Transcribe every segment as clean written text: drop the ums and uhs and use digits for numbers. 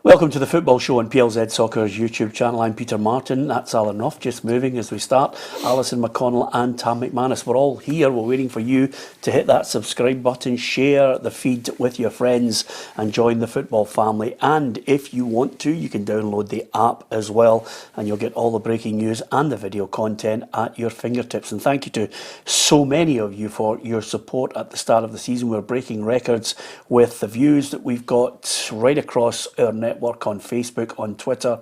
Welcome to the Football Show on PLZ Soccer's YouTube channel. I'm Peter Martin, that's Alan Ruff, just moving as we start. Alison McConnell and Tam McManus, we're all here. We're waiting for you to hit that subscribe button, share the feed with your friends and join the football family. And if you want to, you can download the app as well and you'll get all the breaking news and the video content at your fingertips. And thank you to so many of you for your support at the start of the season. We're breaking records with the views that we've got right across our network on Facebook, on Twitter,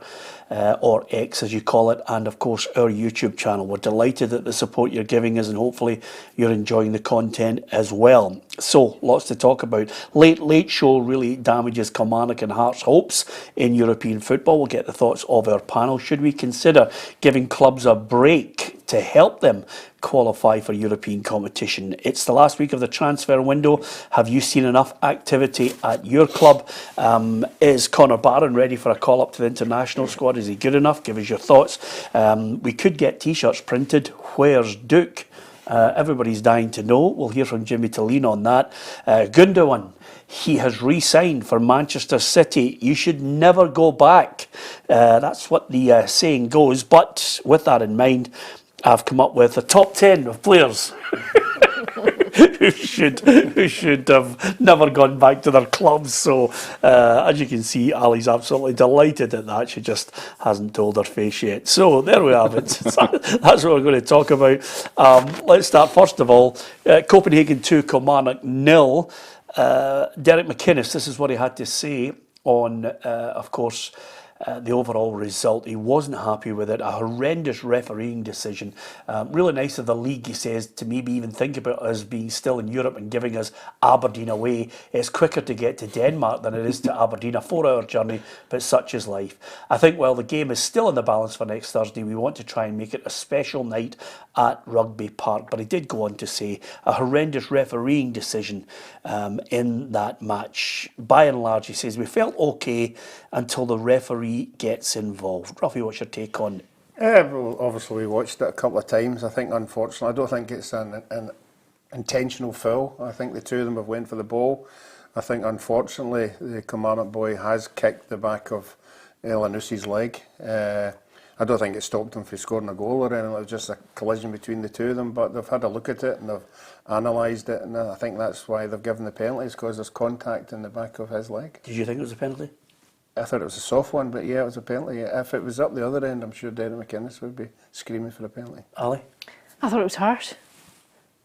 or X as you call it, and of course our YouTube channel. We're delighted at the support you're giving us and hopefully you're enjoying the content as well. So lots to talk about. Late show really damages Kilmarnock and Hearts' hopes in European football. We'll get the thoughts of our panel. Should we consider giving clubs a break to help them qualify for European competition? It's the last week of the transfer window. Have you seen enough activity at your club? Is Connor Barron ready for a call up to the international squad? Is he good enough? Give us your thoughts. We could get t-shirts printed. Where's Duke? Everybody's dying to know. We'll hear from Jimmy Thelin on that. Gundogan, he has re-signed for Manchester City. You should never go back. That's what the saying goes. But with that in mind, I've come up with a top 10 of players who should have never gone back to their clubs. So as you can see, Ali's absolutely delighted at that. She just hasn't told her face yet. So there we have it. That's what we're going to talk about. Let's start first of all. Copenhagen 2, Kilmarnock 0. Derek McInnes, this is what he had to say on, of course, the overall result. He wasn't happy with it. A horrendous refereeing decision. Really nice of the league, he says, to maybe even think about us being still in Europe and giving us Aberdeen away. It's quicker to get to Denmark than it is to Aberdeen. A 4-hour journey, but such is life. I think while the game is still in the balance for next Thursday, we want to try and make it a special night at Rugby Park. But he did go on to say a horrendous refereeing decision in that match. By and large, he says, we felt okay until the referee gets involved. Ruffy, what's your take on it? Well, obviously we watched it a couple of times. I think, unfortunately, I don't think it's an intentional foul. I think the two of them have went for the ball. I think, unfortunately, the Kilmarnock boy has kicked the back of Elanussi's leg. I don't think it stopped him from scoring a goal or anything. It was just a collision between the two of them, but they've had a look at it and they've analysed it, and I think that's why they've given the penalties, because there's contact in the back of his leg. Did you think it was a penalty? I thought it was a soft one, but yeah, it was a penalty. If it was up the other end, I'm sure Derek McInnes would be screaming for a penalty. Ali? I thought it was harsh.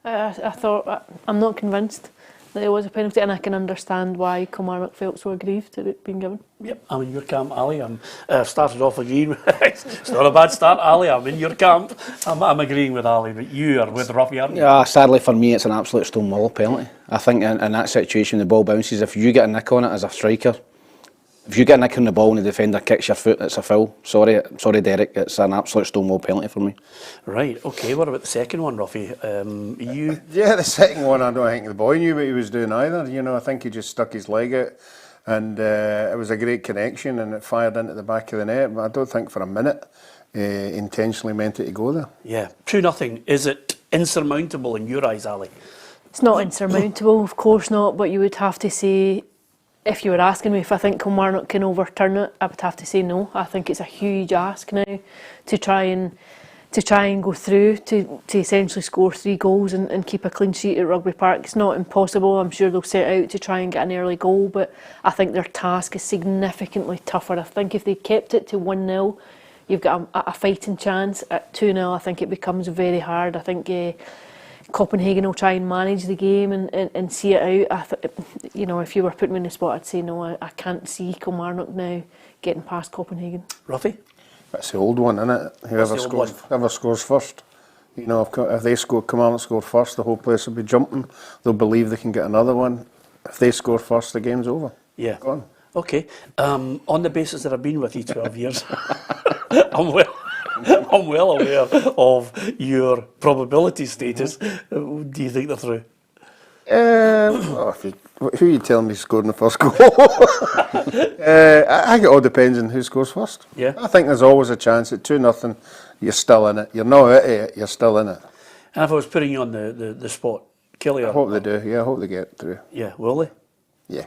I'm not convinced that it was a penalty, and I can understand why Kilmarnock felt so aggrieved at it being given. Yep, I'm in your camp, Ali. I'm started off agreeing. It's not a bad start, Ali. I'm in your camp. I'm agreeing with Ali, but you are with Ruffy, aren't you? Yeah, sadly for me, it's an absolute stonewall penalty. I think in that situation, the ball bounces. If you get a nick on it as a striker, if you get a nick on the ball and the defender kicks your foot, it's a foul. Sorry, Derek, it's an absolute stonewall penalty for me. Right, okay, what about the second one, Ruffy? Yeah, the second one, I don't think the boy knew what he was doing either. You know, I think he just stuck his leg out, and it was a great connection and it fired into the back of the net, but I don't think for a minute intentionally meant it to go there. Yeah, 2-0. Is it insurmountable in your eyes, Ali? It's not insurmountable, of course not, but you would have to say, if you were asking me if I think Kilmarnock can overturn it, I would have to say no. I think it's a huge ask now to try and go through to essentially score 3 goals and keep a clean sheet at Rugby Park. It's not impossible. I'm sure they'll set out to try and get an early goal, but I think their task is significantly tougher. I think if they kept it to 1-0, you've got a fighting chance. At 2-0, I think it becomes very hard. I think Copenhagen will try and manage the game and see it out. You know, if you were putting me in the spot, I'd say no, I can't see Kilmarnock now getting past Copenhagen. Ruffy? That's the old one, isn't it? Whoever scores first. You know, if they Kilmarnock score first, the whole place will be jumping. They'll believe they can get another one. If they score first, the game's over. Yeah. Gone. Okay. On the basis that I've been with you 12 years, I'm well aware of your probability status. Do you think they're through? Who are you telling me scored in the first goal? I think it all depends on who scores first. Yeah. I think there's always a chance at 2-0, you're still in it. You're not out of it, you're still in it. And if I was putting you on the spot, Kelly, I hope they do. Yeah, I hope they get through. Yeah, will they? Yeah.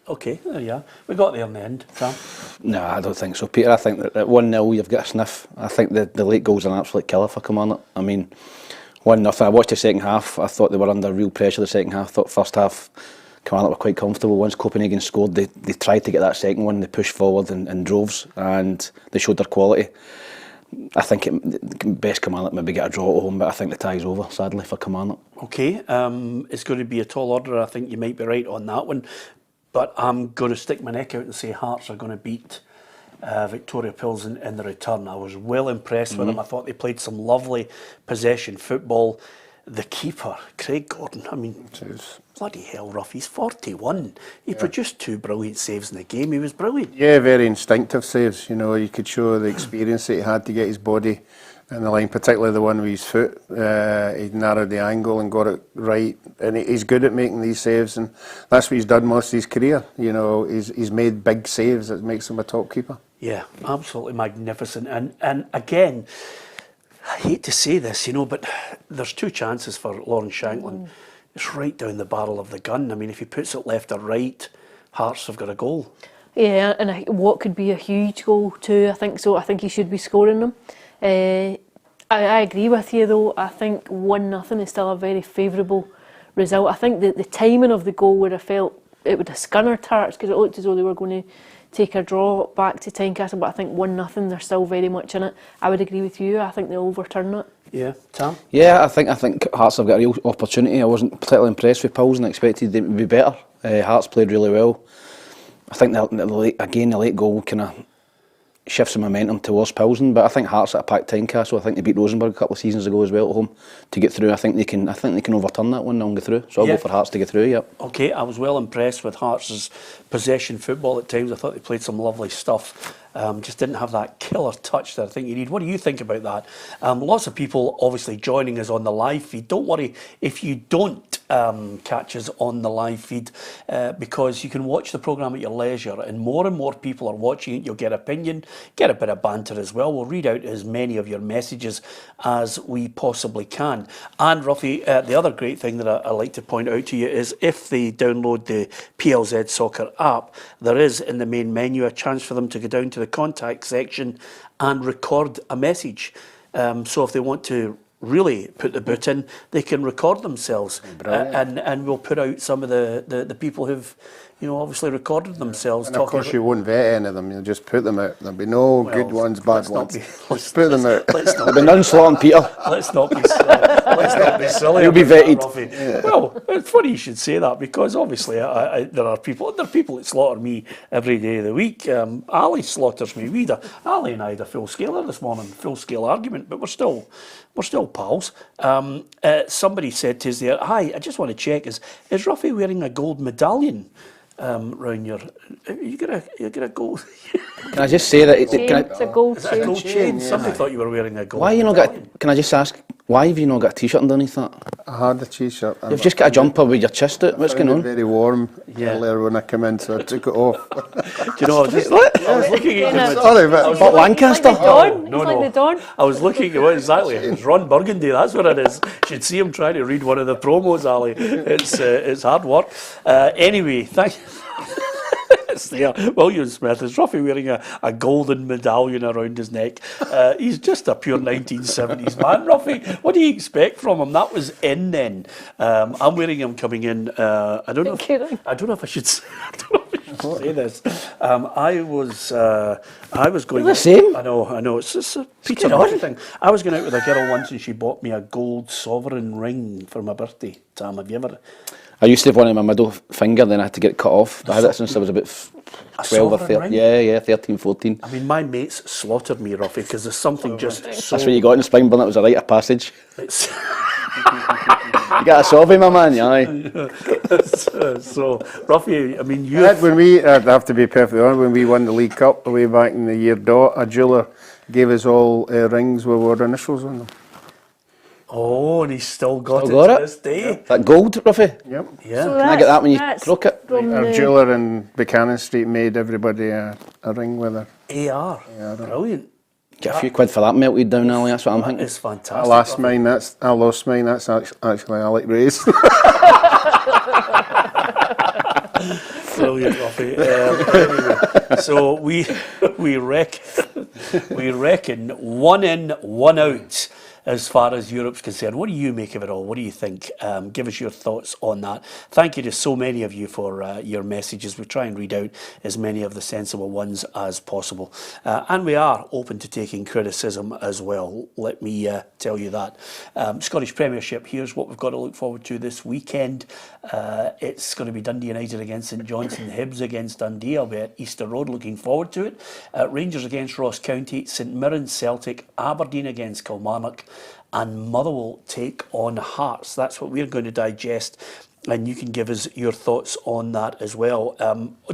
Okay, there you are. We got there in the end, Sam. No, I don't think so, Peter. I think that at 1-0 you've got a sniff. I think the late goal's an absolute killer for Kilmarnock. I mean, 1-0. I watched the second half. I thought they were under real pressure the second half. I thought first half Kilmarnock were quite comfortable. Once Copenhagen scored, they tried to get that second one. They pushed forward in droves and they showed their quality. I think best Kilmarnock maybe get a draw at home, but I think the tie's over, sadly, for Kilmarnock. Okay, it's going to be a tall order. I think you might be right on that one. But I'm going to stick my neck out and say Hearts are going to beat Viktoria Plzeň in the return. I was well impressed with them. I thought they played some lovely possession football. The keeper, Craig Gordon, I mean, bloody hell, rough. He's 41. He produced 2 brilliant saves in the game. He was brilliant. Yeah, very instinctive saves. You know, you could show the experience that he had to get his body in the line, particularly the one with his foot. He narrowed the angle and got it right, and he's good at making these saves, and that's what he's done most of his career. You know, he's made big saves that makes him a top keeper. Yeah, absolutely magnificent. And again, I hate to say this, you know, but there's 2 chances for Lawrence Shanklin. It's right down the barrel of the gun. I mean, if he puts it left or right, Hearts have got a goal. Yeah, and what could be a huge goal too, I think so. I think he should be scoring them. I agree with you though. I think 1-0 is still a very favourable result. I think the timing of the goal would have felt it would have scunnered Hearts because it looked as though they were going to take a draw back to Tynecastle, but I think 1-0 they're still very much in it. I would agree with you. I think they'll overturn it. Yeah, Tam? Yeah, I think Hearts have got a real opportunity. I wasn't particularly impressed with Plzeň. I expected them to be better. Hearts played really well. I think the late goal kind of shifts the momentum towards Plzeň, but I think Hearts at a packed Tynecastle. I think they beat Rosenborg a couple of seasons ago as well at home to get through. I think they can overturn that one and go through. So I'll go for Hearts to get through. Yep. Okay, I was well impressed with Hearts' possession football at times. I thought they played some lovely stuff. Just didn't have that killer touch that I think you need. What do you think about that? Lots of people obviously joining us on the live feed. Don't worry if you don't catch us on the live feed because you can watch the programme at your leisure, and more people are watching it. You'll get opinion, get a bit of banter as well. We'll read out as many of your messages as we possibly can. And Ruffy, the other great thing that I like to point out to you is if they download the PLZ Soccer app, there is in the main menu a chance for them to go down to the contact section and record a message. So if they want to really put the boot in, they can record themselves, and we'll put out some of the people who've obviously recorded themselves. And of course you won't vet any of them, you'll just put them out. There'll be no good ones, bad ones. Let's put them out. There'll be none slaughtering Peter. Let's not be silly. Let's not be silly. You'll be vetted. Yeah. Well, it's funny you should say that because obviously there are people that slaughter me every day of the week. Ali slaughters me. Ali and I had a full scaler this morning, full scale argument, but we're still pals. Somebody said to us there, "Hi, I just want to check, is Ruffy wearing a gold medallion round your? You got a gold." Can I just say that it's a gold chain. Is it a gold chain? Somebody thought you were wearing a gold. Why you not got? Can I just ask? Why have you not got a t-shirt underneath that? I had a t-shirt. You've just got a jumper with your chest out. What's going on? Very warm earlier when I came in, so I took it off. Do you know? I was looking at him. Sorry, but Lancaster. Like the Don. I was looking at exactly. It's Ron Burgundy. That's what it is. You should see him trying to read one of the promos, Ali. It's hard work. Anyway, thank you. It's there. William Smith is Ruffy wearing a golden medallion around his neck. He's just a pure 1970s man, Ruffy. What do you expect from him? That was in then. I'm wearing him coming in. I don't know if I should say this. I was going. The same. I know. It's just a Peter Martin thing. I was going out with a girl once, and she bought me a gold sovereign ring for my birthday. Tam, have you ever? I used to have one in my middle finger, then I had to get it cut off. I had it since I was about 12 or 13. Yeah, 13, 14. I mean, my mates slaughtered me, Ruffy, because there's something just so... That's what you got in Springburn, it was a rite of passage. You got a sovey, my man, aye. So, Ruffy, I mean, you... I'd have to be perfectly honest, when we won the League Cup way back in the year dot, a jeweller gave us all rings with our initials on them. Oh, and he's still got it to this day. Yep. That gold, Ruffy? Yep. Yeah. So Can I get that when you crook it? Our jeweller in Buchanan Street made everybody a ring with her. AR. Brilliant. Get a few quid for that melted down, Ali, that's what I'm thinking. It's fantastic. I lost mine, that's actually Alec Ray's. Brilliant, Ruffy. Anyway, so we reckon 1 in, 1 out as far as Europe's concerned. What do you make of it all? What do you think? Give us your thoughts on that. Thank you to so many of you for your messages. We try and read out as many of the sensible ones as possible. And we are open to taking criticism as well. Let me tell you that. Scottish Premiership, here's what we've got to look forward to this weekend. It's going to be Dundee United against St Johnstone, Hibs against Dundee. I'll be at Easter Road looking forward to it. Rangers against Ross County, St Mirren Celtic, Aberdeen against Kilmarnock, and Motherwell take on Hearts. That's what we're going to digest, and you can give us your thoughts on that as well.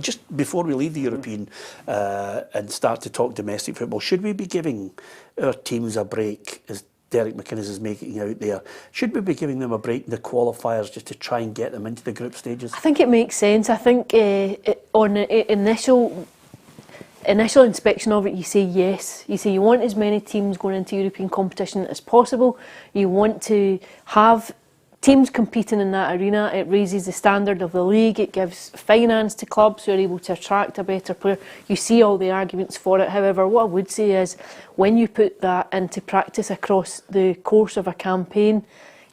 Just before we leave the European and start to talk domestic football, should we be giving our teams a break, as Derek McInnes is making out there? Should we be giving them a break in the qualifiers just to try and get them into the group stages? I think it makes sense. I think on the initial inspection of it, you say yes. You say you want as many teams going into European competition as possible. You want to have teams competing in that arena. It raises the standard of the league. It gives finance to clubs who are able to attract a better player. You see all the arguments for it. However, what I would say is when you put that into practice across the course of a campaign,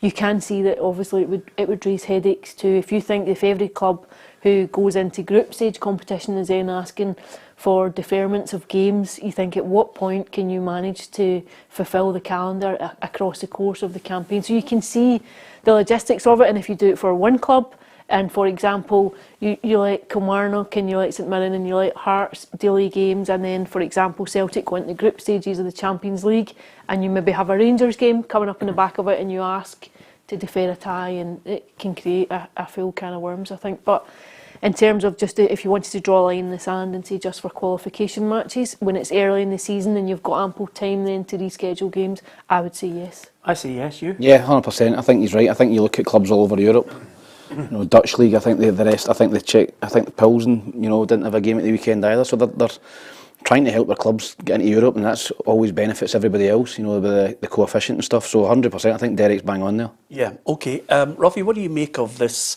you can see that obviously it would raise headaches too. If every club who goes into group stage competition is then asking for deferments of games, you think at what point can you manage to fulfil the calendar across the course of the campaign? So you can see the logistics of it, and if you do it for one club, and for example you let Kilmarnock and you let St Mirren and you let Hearts delay games, and then for example Celtic go into the group stages of the Champions League, and you maybe have a Rangers game coming up in the back of it and you ask to defer a tie, and it can create a full can of worms, I think. But in terms of just if you wanted to draw a line in the sand and say just for qualification matches, when it's early in the season and you've got ample time then to reschedule games, I would say yes. I say yes, you? Yeah, 100%. I think he's right. I think you look at clubs all over Europe. You know, Dutch league. I think the rest. I think the Czech. I think the Plzeň, didn't have a game at the weekend either. So they're trying to help their clubs get into Europe, and that's always benefits everybody else. With the coefficient and stuff. So 100%. I think Derek's bang on there. Yeah. Okay. Ruffy, what do you make of this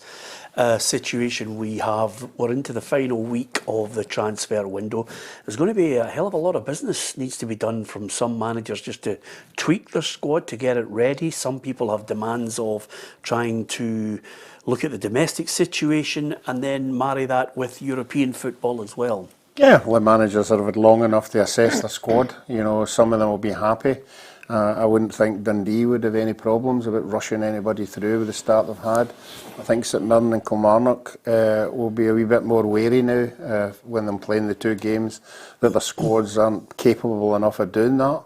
situation we have? We're into the final week of the transfer window. There's going to be a hell of a lot of business needs to be done from some managers just to tweak their squad to get it ready. Some people have demands of trying to look at the domestic situation and then marry that with European football as well. Yeah, well, the managers have had long enough to assess the squad. Some of them will be happy. I wouldn't think Dundee would have any problems about rushing anybody through with the start they've had. I think St Mirren and Kilmarnock will be a wee bit more wary now when they're playing the two games, that their squads aren't capable enough of doing that.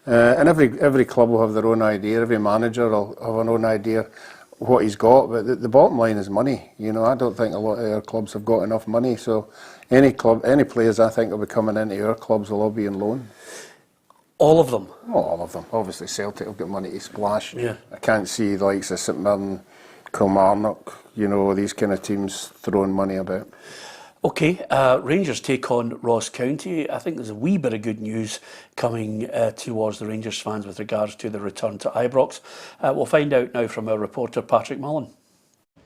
And every club will have their own idea. Every manager will have an own idea what he's got. But the bottom line is money. I don't think a lot of our clubs have got enough money. So any players I think will be coming into our clubs will all be in loan. All of them? Well, all of them. Obviously, Celtic have got money to splash. Yeah. I can't see the likes of St Mirren, Kilmarnock, these kind of teams throwing money about. Okay, Rangers take on Ross County. I think there's a wee bit of good news coming towards the Rangers fans with regards to the return to Ibrox. We'll find out now from our reporter Patrick Mullen.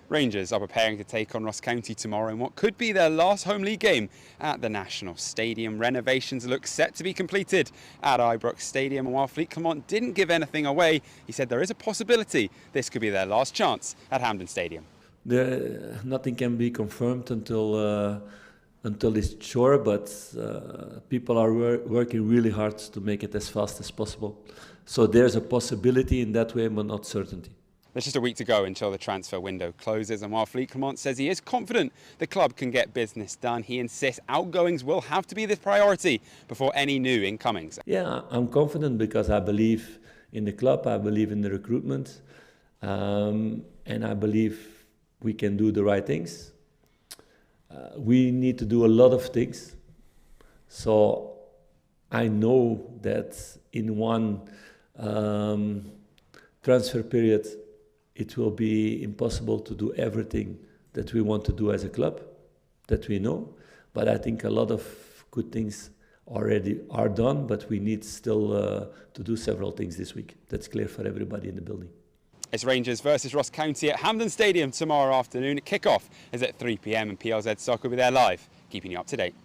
Rangers are preparing to take on Ross County tomorrow in what could be their last home league game at the National Stadium. Renovations look set to be completed at Ibrox Stadium, and while Philippe Clement didn't give anything away, he said there is a possibility this could be their last chance at Hampden Stadium. Nothing can be confirmed until it's sure, but people are working really hard to make it as fast as possible. So there's a possibility in that way, but not certainty. There's just a week to go until the transfer window closes, and while Philippe Clement says he is confident the club can get business done, he insists outgoings will have to be the priority before any new incomings. Yeah, I'm confident because I believe in the club, I believe in the recruitment, and I believe we can do the right things. We need to do a lot of things, so I know that in one transfer period it will be impossible to do everything that we want to do as a club, that we know. But I think a lot of good things already are done, but we need still to do several things this week. That's clear for everybody in the building. It's Rangers versus Ross County at Hampden Stadium tomorrow afternoon. Kick-off is at 3 p.m. and PLZ Soccer will be there live, keeping you up to date.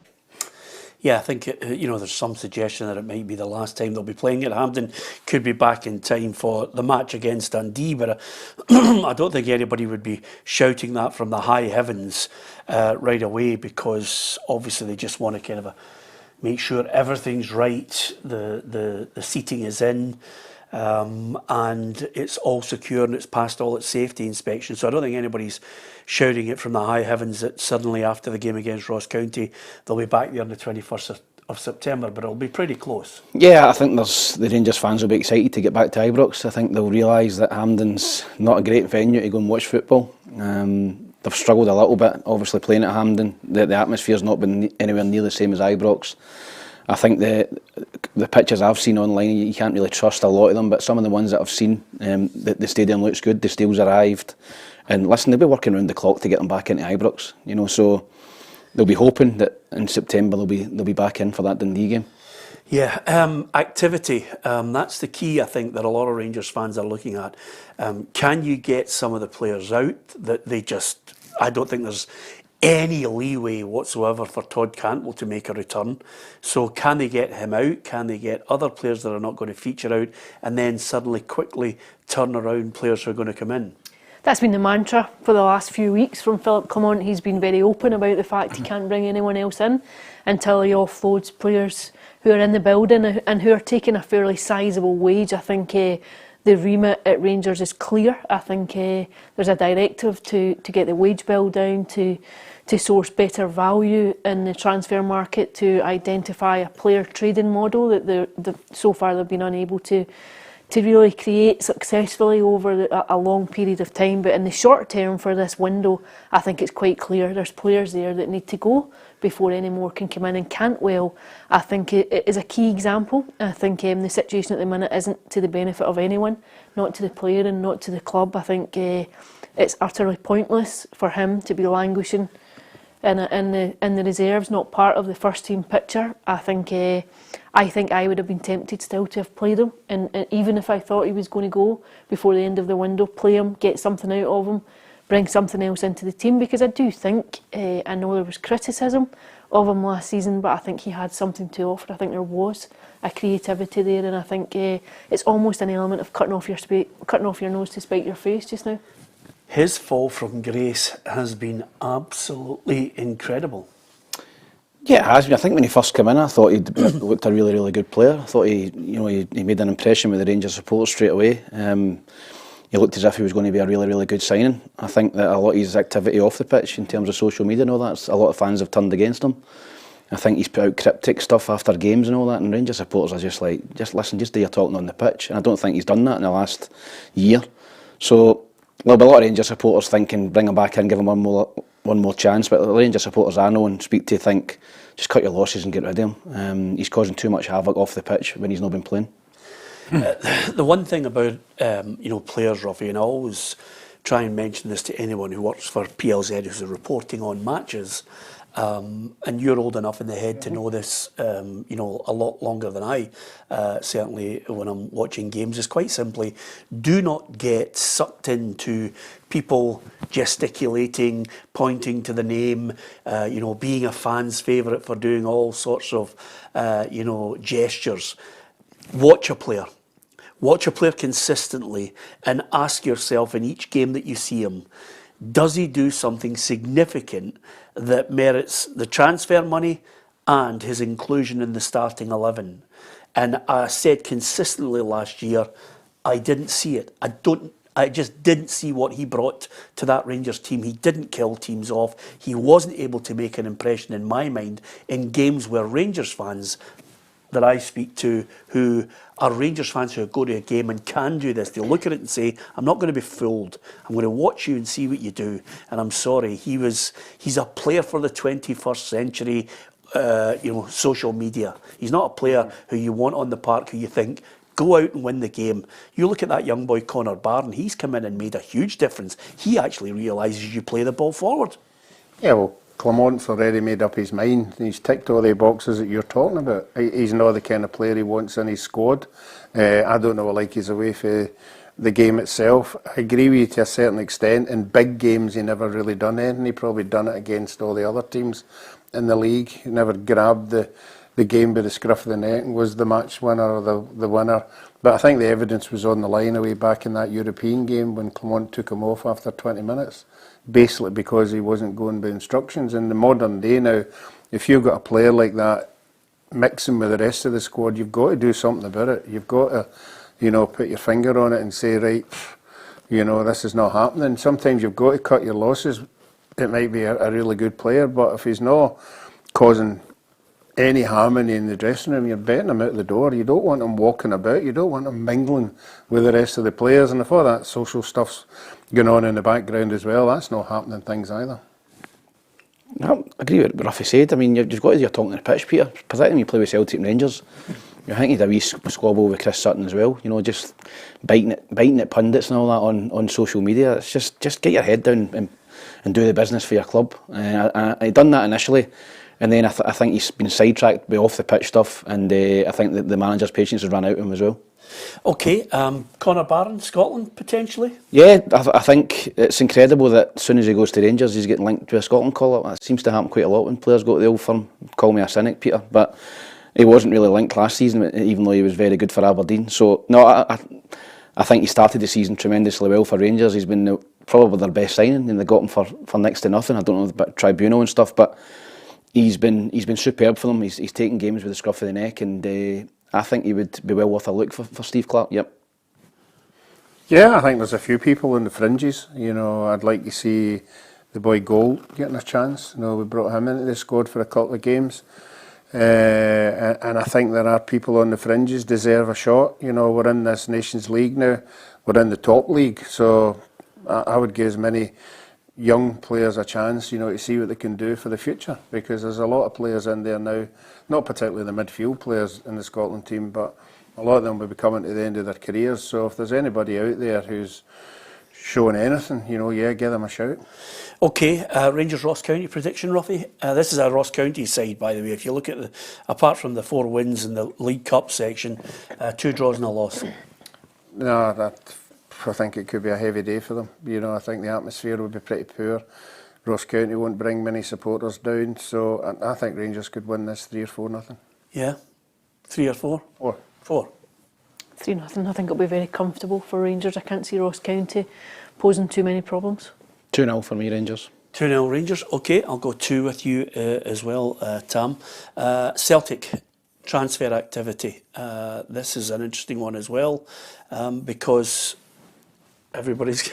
Yeah, I think, there's some suggestion that it might be the last time they'll be playing at Hampden. Could be back in time for the match against Dundee, but I don't think anybody would be shouting that from the high heavens right away, because obviously they just want to kind of make sure everything's right, the seating is in, and it's all secure and it's passed all its safety inspections. So I don't think anybody's shouting it from the high heavens that suddenly after the game against Ross County they'll be back there on the 21st of September, but it'll be pretty close. Yeah, I think the Rangers fans will be excited to get back to Ibrox. I think they'll realise that Hampden's not a great venue to go and watch football. They've struggled a little bit, obviously, playing at Hampden. The atmosphere's not been anywhere near the same as Ibrox. I think the pictures I've seen online, you can't really trust a lot of them, but some of the ones that I've seen, the stadium looks good, the steel's arrived, and listen, they'll be working around the clock to get them back into Ibrox, so they'll be hoping that in September they'll be back in for that Dundee game. Yeah, activity, that's the key, I think, that a lot of Rangers fans are looking at. Can you get some of the players out that I don't think there's any leeway whatsoever for Todd Cantwell to make a return. So can they get him out? Can they get other players that are not going to feature out, and then suddenly quickly turn around players who are going to come in? That's been the mantra for the last few weeks from Philippe Clement. He's been very open about the fact he can't bring anyone else in until he offloads players who are in the building and who are taking a fairly sizable wage. I think the remit at Rangers is clear. I think there's a directive to get the wage bill down, to source better value in the transfer market, to identify a player trading model that so far they've been unable to really create successfully over a long period of time. But in the short term for this window, I think it's quite clear there's players there that need to go before any more can come in. And Cantwell, I think, it is a key example. I think the situation at the minute isn't to the benefit of anyone, not to the player and not to the club. I think it's utterly pointless for him to be languishing in the reserves, not part of the first team picture. I think I would have been tempted still to have played him, and even if I thought he was going to go before the end of the window, play him, get something out of him, bring something else into the team, because I do think, I know there was criticism of him last season, but I think he had something to offer. I think there was a creativity there, and I think it's almost an element of cutting off your nose to spite your face just now. His fall from grace has been absolutely incredible. Yeah, it has been. I think when he first came in, I thought he looked a really, really good player. I thought he made an impression with the Rangers supporters straight away. He looked as if he was going to be a really, really good signing. I think that a lot of his activity off the pitch, in terms of social media and all that, a lot of fans have turned against him. I think he's put out cryptic stuff after games and all that, and Rangers supporters are just like, just listen, just do your talking on the pitch. And I don't think he's done that in the last year. So there'll be a lot of Rangers supporters thinking, bring him back in, give him one more chance. But the Rangers supporters I know and speak to think, just cut your losses and get rid of him. He's causing too much havoc off the pitch when he's not been playing. The one thing about players, Ruffy, and I always try and mention this to anyone who works for PLZ who's reporting on matches, and you're old enough in the head to know this, a lot longer than I, certainly when I'm watching games, is quite simply, do not get sucked into people gesticulating, pointing to the name, being a fan's favourite for doing all sorts of, gestures. Watch a player. Watch a player consistently and ask yourself in each game that you see him, does he do something significant that merits the transfer money and his inclusion in the starting 11? And I said consistently last year, I didn't see it. I just didn't see what he brought to that Rangers team. He didn't kill teams off. He wasn't able to make an impression in my mind in games where Rangers fans that I speak to, who are Rangers fans who go to a game and can do this, they'll look at it and say, I'm not going to be fooled. I'm going to watch you and see what you do. And I'm sorry, he's a player for the 21st century, social media. He's not a player who you want on the park, who you think, go out and win the game. You look at that young boy, Connor Barron, he's come in and made a huge difference. He actually realises you play the ball forward. Yeah, well, Clement's already made up his mind. He's ticked all the boxes that you're talking about. He's not the kind of player he wants in his squad. I don't know, like he's away for the game itself. I agree with you to a certain extent. In big games, he never really done anything. He probably done it against all the other teams in the league. He never grabbed the game by the scruff of the neck and was the match winner or the winner. But I think the evidence was on the line away back in that European game when Clement took him off after 20 minutes, basically because he wasn't going by instructions. In the modern day now, if you've got a player like that mixing with the rest of the squad, you've got to do something about it. You've got to, put your finger on it and say, right, this is not happening. Sometimes you've got to cut your losses. It might be a really good player, but if he's not causing any harmony in the dressing room, you're betting him out the door. You don't want him walking about. You don't want him mingling with the rest of the players. And if all that social stuff's going on in the background as well, that's not happening things either. No, I agree with what Ruffy said. I mean, you've got to do your talking on the pitch, Peter, particularly when you play with Celtic and Rangers. I think he had a wee squabble with Chris Sutton as well, just biting at pundits and all that on social media. It's just get your head down and do the business for your club. He done that initially, and then I think he's been sidetracked by off the pitch stuff, and I think that the manager's patience has run out of him as well. Okay, Conor Barron, Scotland, potentially? Yeah, I think it's incredible that as soon as he goes to Rangers, he's getting linked to a Scotland call-up. That seems to happen quite a lot when players go to the Old Firm. Call me a cynic, Peter, but he wasn't really linked last season, even though he was very good for Aberdeen. So, no, I think he started the season tremendously well for Rangers. He's been probably their best signing, and they got him for next to nothing. I don't know about tribunal and stuff, but he's been superb for them. He's taken games with the scruff of the neck, and I think he would be well worth a look for Steve Clarke. Yep. Yeah, I think there's a few people on the fringes. I'd like to see the boy Gold getting a chance. We brought him into the squad for a couple of games. And I think there are people on the fringes deserve a shot. We're in this Nations League now. We're in the top league. So I would give as many young players a chance, to see what they can do for the future. Because there's a lot of players in there now, not particularly the midfield players in the Scotland team, but a lot of them will be coming to the end of their careers. So if there's anybody out there who's showing anything, give them a shout. Okay, Rangers Ross County prediction, Ruffy. This is a Ross County side, by the way. If you look at apart from the 4 wins in the League Cup section, 2 draws and a loss. No, I think it could be a heavy day for them. I think the atmosphere would be pretty poor. Ross County won't bring many supporters down, so I think Rangers could win this 3 or 4-0. Yeah, 3 or 4? 4. 3-0. I think it'll be very comfortable for Rangers. I can't see Ross County posing too many problems. 2-0 for me, Rangers. 2-0 Rangers. Okay, I'll go 2 with you as well, Tam. Celtic transfer activity. This is an interesting one as well, because everybody's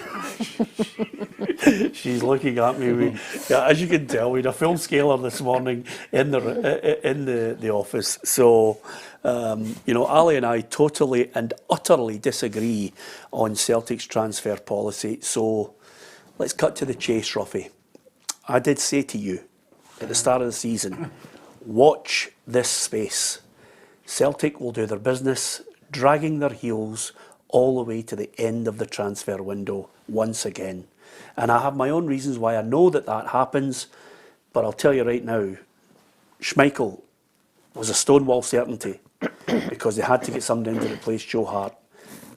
she's looking at me. As you can tell, we had a full scaler this morning in the office. So Ali and I totally and utterly disagree on Celtic's transfer policy. So let's cut to the chase, Ruffy. I did say to you at the start of the season, watch this space. Celtic will do their business, dragging their heels all the way to the end of the transfer window once again. And I have my own reasons why I know that happens, but I'll tell you right now, Schmeichel was a stonewall certainty because they had to get somebody in to replace Joe Hart.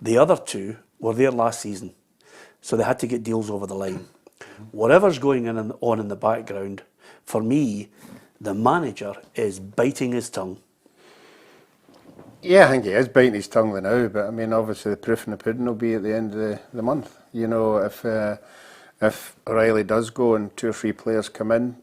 The other 2 were there last season, so they had to get deals over the line. Whatever's going on in the background, for me, the manager is biting his tongue. Yeah, I think he is biting his tongue now, but I mean, obviously the proof in the pudding will be at the end of the month. If O'Reilly does go and 2 or 3 players come in,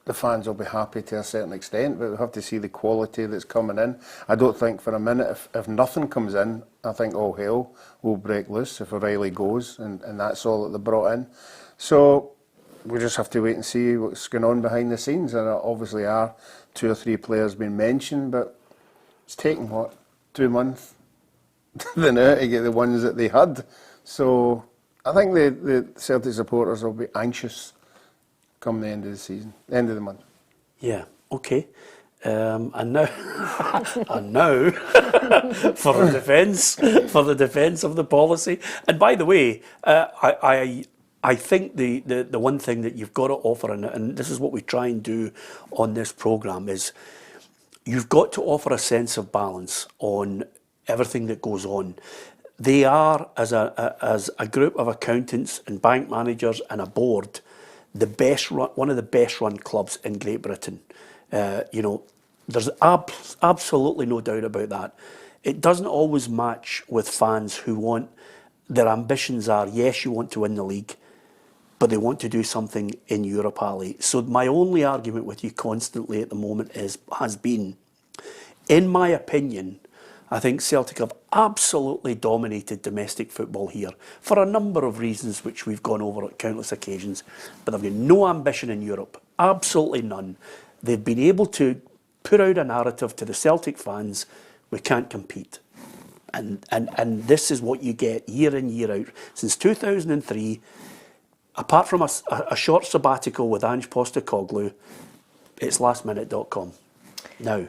the fans will be happy to a certain extent, but we'll have to see the quality that's coming in. I don't think for a minute, if nothing comes in, I think all hell will break loose if O'Reilly goes, and that's all that they brought in. So we just have to wait and see what's going on behind the scenes. And there obviously are 2 or 3 players being mentioned, but it's taken, 2 months now to get the ones that they had. So I think the Celtic supporters will be anxious come the end of the season, end of the month. Yeah, okay. And now for the defence of the policy. And by the way, I think the one thing that you've got to offer, and this is what we try and do on this programme, is you've got to offer a sense of balance on everything that goes on. they are, as a group of accountants and bank managers and a board, one of the best run clubs in Great Britain. There's absolutely no doubt about that. It doesn't always match with fans who want, their ambitions are, yes, you want to win the league, but they want to do something in Europa League. So my only argument with you constantly at the moment has been, in my opinion, I think Celtic have absolutely dominated domestic football here for a number of reasons which we've gone over at countless occasions, but they've got no ambition in Europe, absolutely none. They've been able to put out a narrative to the Celtic fans, we can't compete. And this is what you get year in, year out. Since 2003, apart from a short sabbatical with Ange Postecoglou, it's lastminute.com. Now,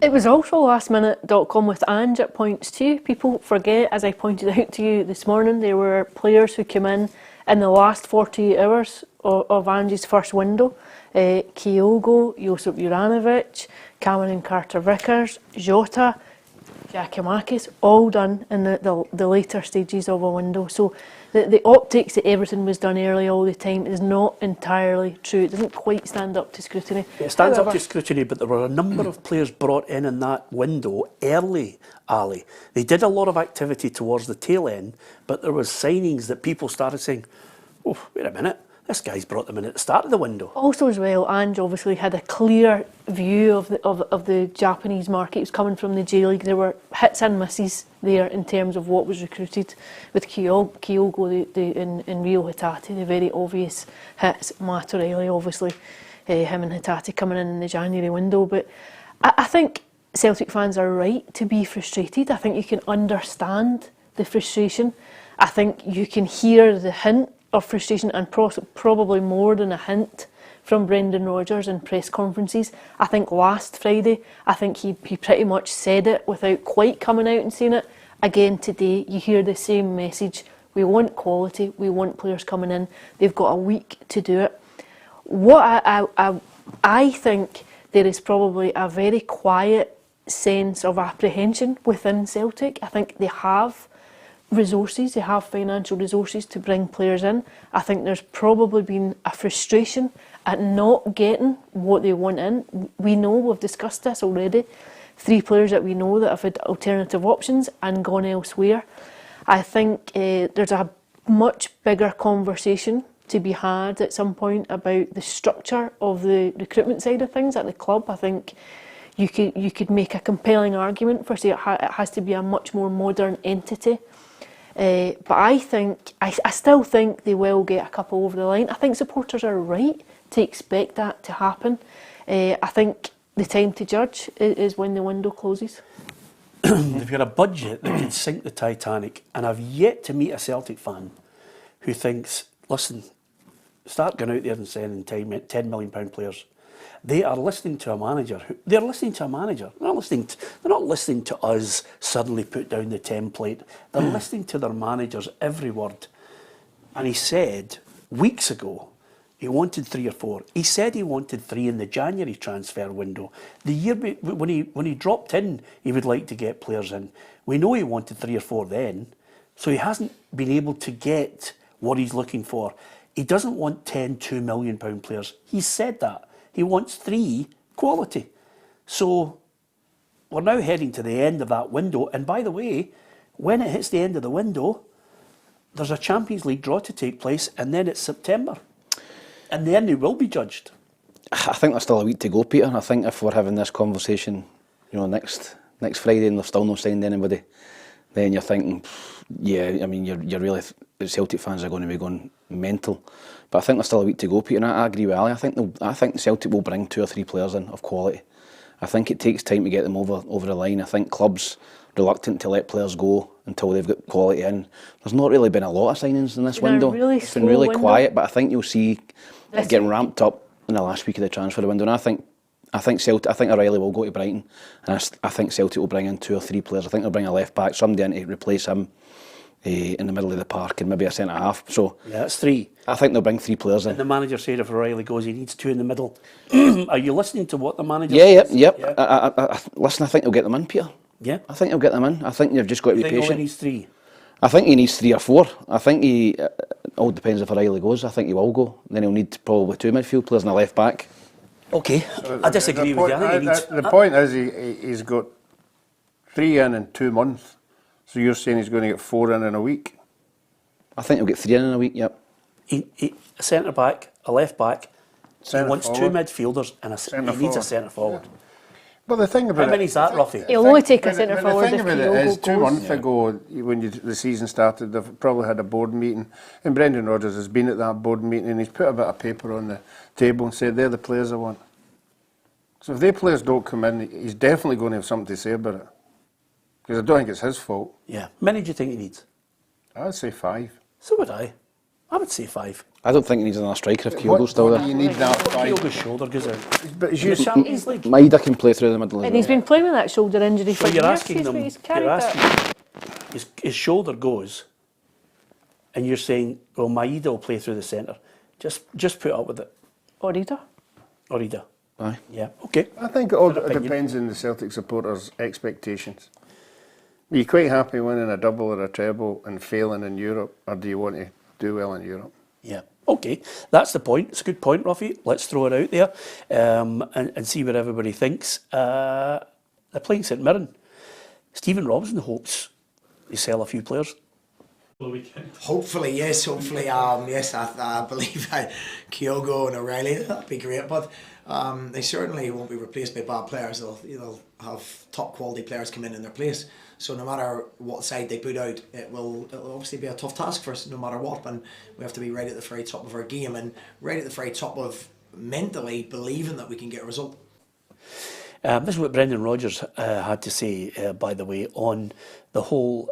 it was also lastminute.com with Ange at points too. People forget, as I pointed out to you this morning, there were players who came in the last 48 hours of Ange's first window. Kyogo, Josip Juranovic, Cameron Carter-Vickers, Jota, Giacomakis, all done in the later stages of a window. So the optics that everything was done early all the time is not entirely true. It doesn't quite stand up to scrutiny. It stands up to scrutiny, but there were a number of players brought in that window early, Ali. They did a lot of activity towards the tail end, but there was signings that people started saying, oh, wait a minute, this guy's brought them in at the start of the window. Also as well, Ange obviously had a clear view of the Japanese market. It was coming from the J-League. There were hits and misses there in terms of what was recruited. With Kyogo in Rio Hatate, the very obvious hits. Matarelli, obviously, him and Hatate coming in the January window. But I think Celtic fans are right to be frustrated. I think you can understand the frustration. I think you can hear the hint of frustration, and probably more than a hint from Brendan Rodgers in press conferences. I think last Friday, I think he pretty much said it without quite coming out and saying it. Again today, you hear the same message. We want quality, we want players coming in. They've got a week to do it. What I think there is probably a very quiet sense of apprehension within Celtic. I think they have resources, they have financial resources to bring players in. I think there's probably been a frustration at not getting what they want in. We know, we've discussed this already, 3 players that we know that have had alternative options and gone elsewhere. I think there's a much bigger conversation to be had at some point about the structure of the recruitment side of things at the club. I think you could make a compelling argument for, say, it has to be a much more modern entity. But I still think they will get a couple over the line. I think supporters are right to expect that to happen. I think the time to judge is when the window closes. They've got a budget that can sink the Titanic, and I've yet to meet a Celtic fan who thinks, listen, start going out there and signing £10 million players. They are listening to a manager. They're listening to a manager. They're not listening to us suddenly put down the template. They're listening to their managers every word. And he said weeks ago he wanted 3 or 4. He said he wanted 3 in the January transfer window. The year when he dropped in, he would like to get players in. We know he wanted 3 or 4 then, so he hasn't been able to get what he's looking for. He doesn't want 10 £2 million players. He said that. He wants 3 quality. So we're now heading to the end of that window. And by the way, when it hits the end of the window, there's a Champions League draw to take place, and then it's September. And then they will be judged. I think there's still a week to go, Peter. I think if we're having this conversation, next Friday and they've still not signed anybody, then you're thinking, yeah, I mean, you're really, the Celtic fans are going to be going mental. But I think there's still a week to go, Peter, and I agree with Ali. I think Celtic will bring 2 or 3 players in of quality. I think it takes time to get them over the line. I think clubs reluctant to let players go until they've got quality in. There's not really been a lot of signings in this window. It's been really quiet, but I think you'll see it getting ramped up in the last week of the transfer window. And I think O'Reilly will go to Brighton, and I think Celtic will bring in 2 or 3 players. I think they'll bring a left back, somebody in to replace him in the middle of the park, and maybe a centre half. So yeah, that's 3. I think they'll bring 3 players in. And the manager said if O'Reilly goes, he needs 2 in the middle. Are you listening to what the manager says? Yep. Yeah. Listen, I think they'll get them in, Peter. Yeah. I think they'll get them in. I think you've just got to be patient. He only needs 3. I think he needs 3 or 4. I think he, all depends if O'Reilly goes, I think he will go. Then he'll need probably 2 midfield players and a left back. Okay, I disagree with you. I think he needs... The point is he's got 3 in 2 months. So you're saying he's going to get 4 in a week? I think he'll get 3 in a week, yep. A centre back, a left back. Centre he wants forward. 2 midfielders and he needs a centre forward. But the thing about How many's that, Ruffy? He'll only take a centre forward The if thing about it is, Kyogo 2 goes. months ago, when the season started, they've probably had a board meeting, and Brendan Rodgers has been at that board meeting, and he's put a bit of paper on the table and said, they're the players I want. So if their players don't come in, he's definitely going to have something to say about it. Because I don't think it's his fault. Yeah. How many do you think he needs? I'd say 5. So would I. I would say 5. I don't think he needs another striker if Kyogo's still What there. do you need that 5? Kyogo's shoulder goes out. But he's In the used Champions League. Maida can play through the middle as And well. he's been playing with that shoulder injury So for you're years. asking them, He's carried you're that. asking, his shoulder goes, and you're saying, well, Maida will play through the centre. Just put up with it. Or either. Or either. Aye. Yeah, okay. I think it all Good opinion. depends on the Celtic supporters' expectations. Are you quite happy winning a double or a treble and failing in Europe, or do you want to do well in Europe? Yeah, okay. That's the point. It's a good point, Ruffy. Let's throw it out there and see what everybody thinks. They're playing St Mirren. Stephen Robinson hopes they sell a few players. Hopefully, yes. Hopefully, yes. I believe Kyogo and O'Reilly, that'd be great. But they certainly won't be replaced by bad players. They'll have top quality players come in their place. So no matter what side they put out, it'll obviously be a tough task for us no matter what. And we have to be right at the very top of our game and right at the very top of mentally believing that we can get a result. This is what Brendan Rodgers had to say, by the way, on the whole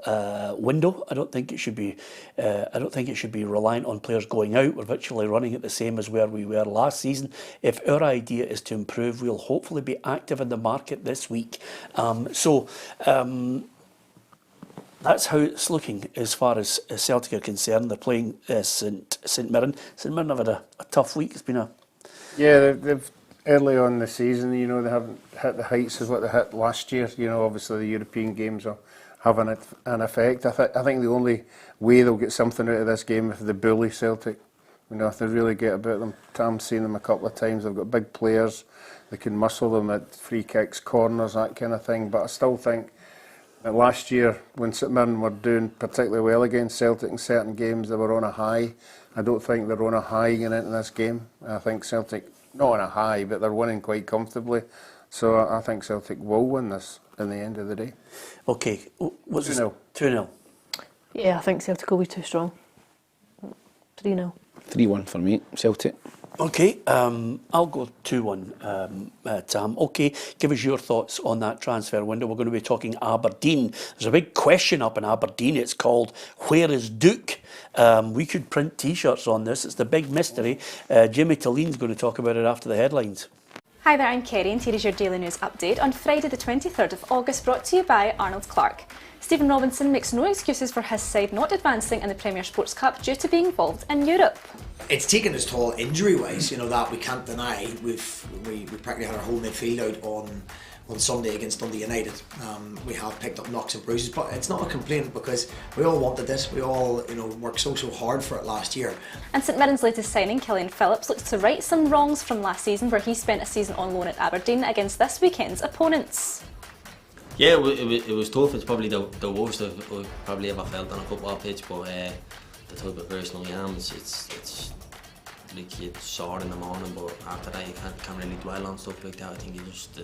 window. I don't think it should be. I don't think it should be reliant on players going out. We're virtually running at the same as where we were last season. If our idea is to improve, we'll hopefully be active in the market this week. That's how it's looking as far as Celtic are concerned. They're playing St Mirren. St Mirren have had a tough week. It's been a... Yeah, they've early on in the season, you know, they haven't hit the heights as what they hit last year. You know, obviously the European games are having an effect. I think the only way they'll get something out of this game if they bully Celtic. You know, if they really get about them. Tam's seen them a couple of times. They've got big players. They can muscle them at free kicks, corners, that kind of thing. But I still think that last year, when St Mirren were doing particularly well against Celtic in certain games, they were on a high. I don't think they're on a high going into this game. I think Celtic, not on a high, but they're winning quite comfortably. So I think Celtic will win this in the end of the day. Okay, what's 2-0. 2-0. Yeah, I think Celtic will be too strong. 3-0. 3-1 for me, Celtic. Okay, I'll go 2-1, Tam. Okay, give us your thoughts on that transfer window. We're going to be talking Aberdeen. There's a big question up in Aberdeen. It's called, where is Duke? We could print T-shirts on this. It's the big mystery. Jimmy Thelin's going to talk about it after the headlines. Hi there, I'm Kerry and here is your daily news update on Friday the 23rd of August, brought to you by Arnold Clark. Stephen Robinson makes no excuses for his side not advancing in the Premier Sports Cup due to being involved in Europe. It's taken its toll injury-wise, you know, that we can't deny. We practically had our whole midfield out on Sunday against Dundee United. We have picked up knocks and bruises, but it's not a complaint because we all wanted this. We all, you know, worked so hard for it last year. And St Mirren's latest signing, Philippe, looks to right some wrongs from last season, where he spent a season on loan at Aberdeen against this weekend's opponents. Yeah, it was tough. It's probably the worst I've probably ever felt on a football pitch, but the type of person I am, it's like you're sore in the morning, but after that you can't really dwell on stuff like that. I think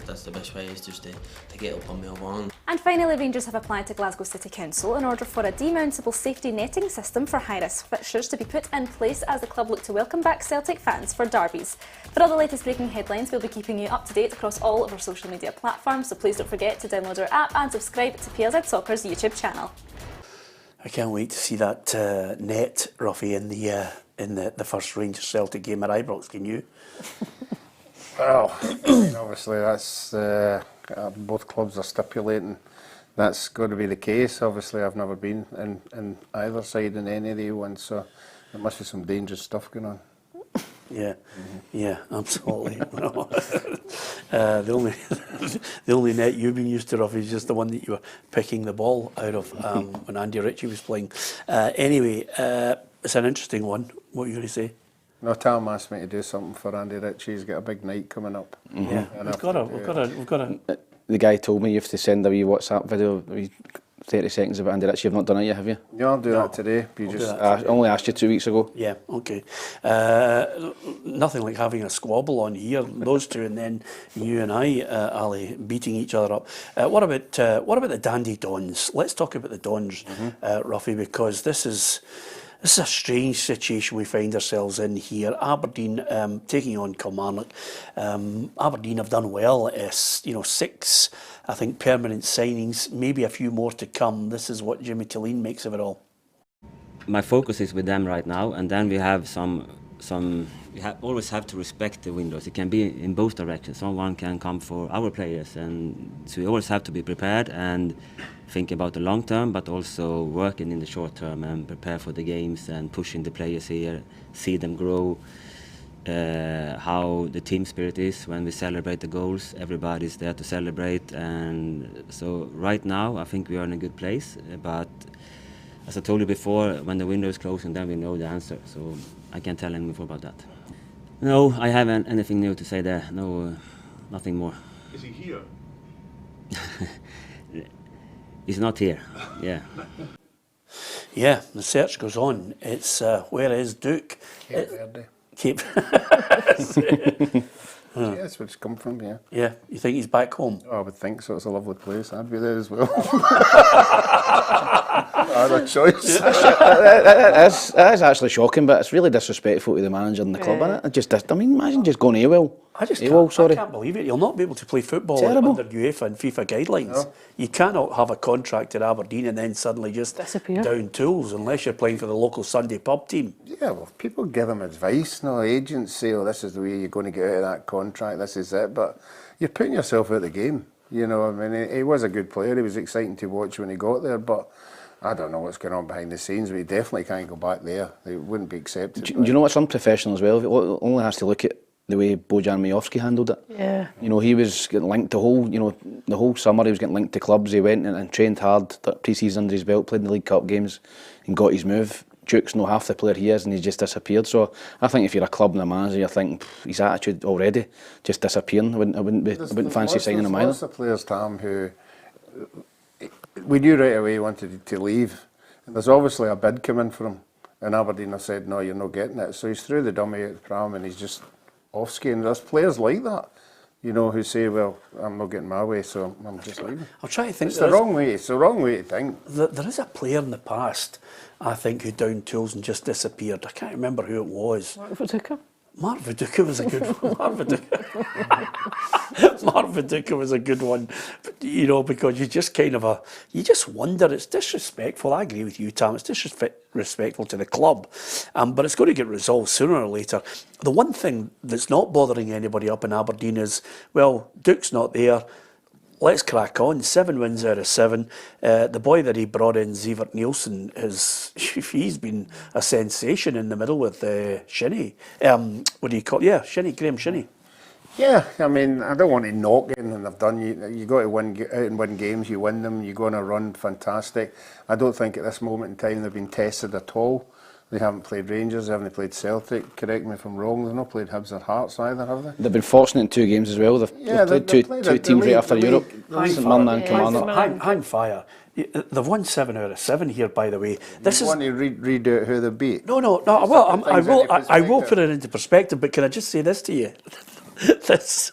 that's the best way, is just to get up and move on. And finally, Rangers have applied to Glasgow City Council in order for a demountable safety netting system for high-risk fixtures to be put in place as the club look to welcome back Celtic fans for derbies. For all the latest breaking headlines, we'll be keeping you up to date across all of our social media platforms, so please don't forget to download our app and subscribe to PLZ Soccer's YouTube channel. I can't wait to see that net, Ruffy, in the first Rangers Celtic game at Ibrox. Can you? Well, I mean, obviously that's both clubs are stipulating that's got to be the case. Obviously, I've never been in either side in any of the ones, so there must be some dangerous stuff going on. Yeah, yeah, absolutely. The only the only net you've been used to, Ruff, is just the one that you were picking the ball out of when Andy Ritchie was playing. Anyway, it's an interesting one. What are you going to say? No, Tom asked me to do something for Andy Ritchie. He's got a big night coming up. Yeah, we've got a. The guy told me you have to send a wee WhatsApp video, 30 seconds about Andy Ritchie. You've not done it yet, have you? Yeah, I'll do that today. I only asked you 2 weeks ago. Yeah, okay. Nothing like having a squabble on here, those two, and then you and I, Ali, beating each other up. What about the Dundee Dons? Let's talk about the Dons, Ruffy, because this is a strange situation we find ourselves in here. Aberdeen taking on Kilmarnock. Aberdeen have done well. 6, I think, permanent signings, maybe a few more to come. This is what Jimmy Thelin makes of it all. My focus is with them right now, and then we have always have to respect the windows. It can be in both directions. Someone can come for our players, and so we always have to be prepared and think about the long term, but also working in the short term and prepare for the games and pushing the players here, see them grow. How the team spirit is when we celebrate the goals. Everybody's there to celebrate, and so right now I think we are in a good place. But as I told you before, when the window is closing, then we know the answer. So I can't tell any more about that. No, I haven't anything new to say there. No, nothing more. Is he here? He's not here. Yeah. Yeah, the search goes on. It's where is Duke? Cape Verde. Cape. Yeah, that's where it's come from, yeah. Yeah, you think he's back home? Oh, I would think so. It's a lovely place. I'd be there as well. I had a choice. That is actually shocking, but it's really disrespectful to the manager and the club, isn't it? Imagine just going AWOL. I just AWOL, can't believe it. You'll not be able to play football Terrible. under UEFA and FIFA guidelines. No. You cannot have a contract at Aberdeen and then suddenly just Disappear. down tools unless you're playing for the local Sunday pub team. Yeah, well, people give him advice. No, agents say, oh, this is the way you're going to get out of that contract, this is it. But you're putting yourself out of the game. You know, I mean, he was a good player. He was exciting to watch when he got there, but I don't know what's going on behind the scenes, but he definitely can't go back there. It wouldn't be accepted. Do you know what's unprofessional as well? It only has to look at the way Bojan Majowski handled it. Yeah. You know, he was getting linked the whole summer. He was getting linked to clubs. He went and trained hard, pre-season under his belt, played in the League Cup games, and got his move. Duke's not half the player he is, and he's just disappeared. So I think if you're a club and a manager, you're thinking his attitude already just disappearing. I wouldn't fancy signing him either. There's lots of players, Tom, who we knew right away wanted to leave. And there's obviously a bid coming for him, and Aberdeen have said, no, you're not getting it. So he's threw the dummy out the pram and he's just off skiing. There's players like that, you know, who say, well, I'm not getting my way, so I'm just leaving. I'm trying to think. It's the wrong way. It's the wrong way to think. There is a player in the past, I think, who downed tools and just disappeared. I can't remember who it was. Mark Viduka was a good one. Mark Viduka was a good one, but, you know, because you just you just wonder. It's disrespectful. I agree with you, Tam. It's disrespectful to the club, but it's going to get resolved sooner or later. The one thing that's not bothering anybody up in Aberdeen is, well, Duke's not there. Let's crack on. 7 wins out of 7. The boy that he brought in, Zivert Nielsen, he's been a sensation in the middle with Shinnie. What do you call it? Yeah, Shinnie, Graham Shinnie. Yeah, I mean, I don't want to knock anything they've done. You got to win out and win games. You win them. You go on a run. Fantastic. I don't think at this moment in time they've been tested at all. They haven't played Rangers, they haven't played Celtic. Correct me if I'm wrong, they've not played Hibs or Hearts either, have they? They've been fortunate in 2 games as well. They've played two teams right after Europe. St Mirren and Kilmarnock. Hang fire. They've won 7 out of 7 here, by the way. You want to read out who they beat? No. Well, I will put it into perspective, but can I just say this to you? This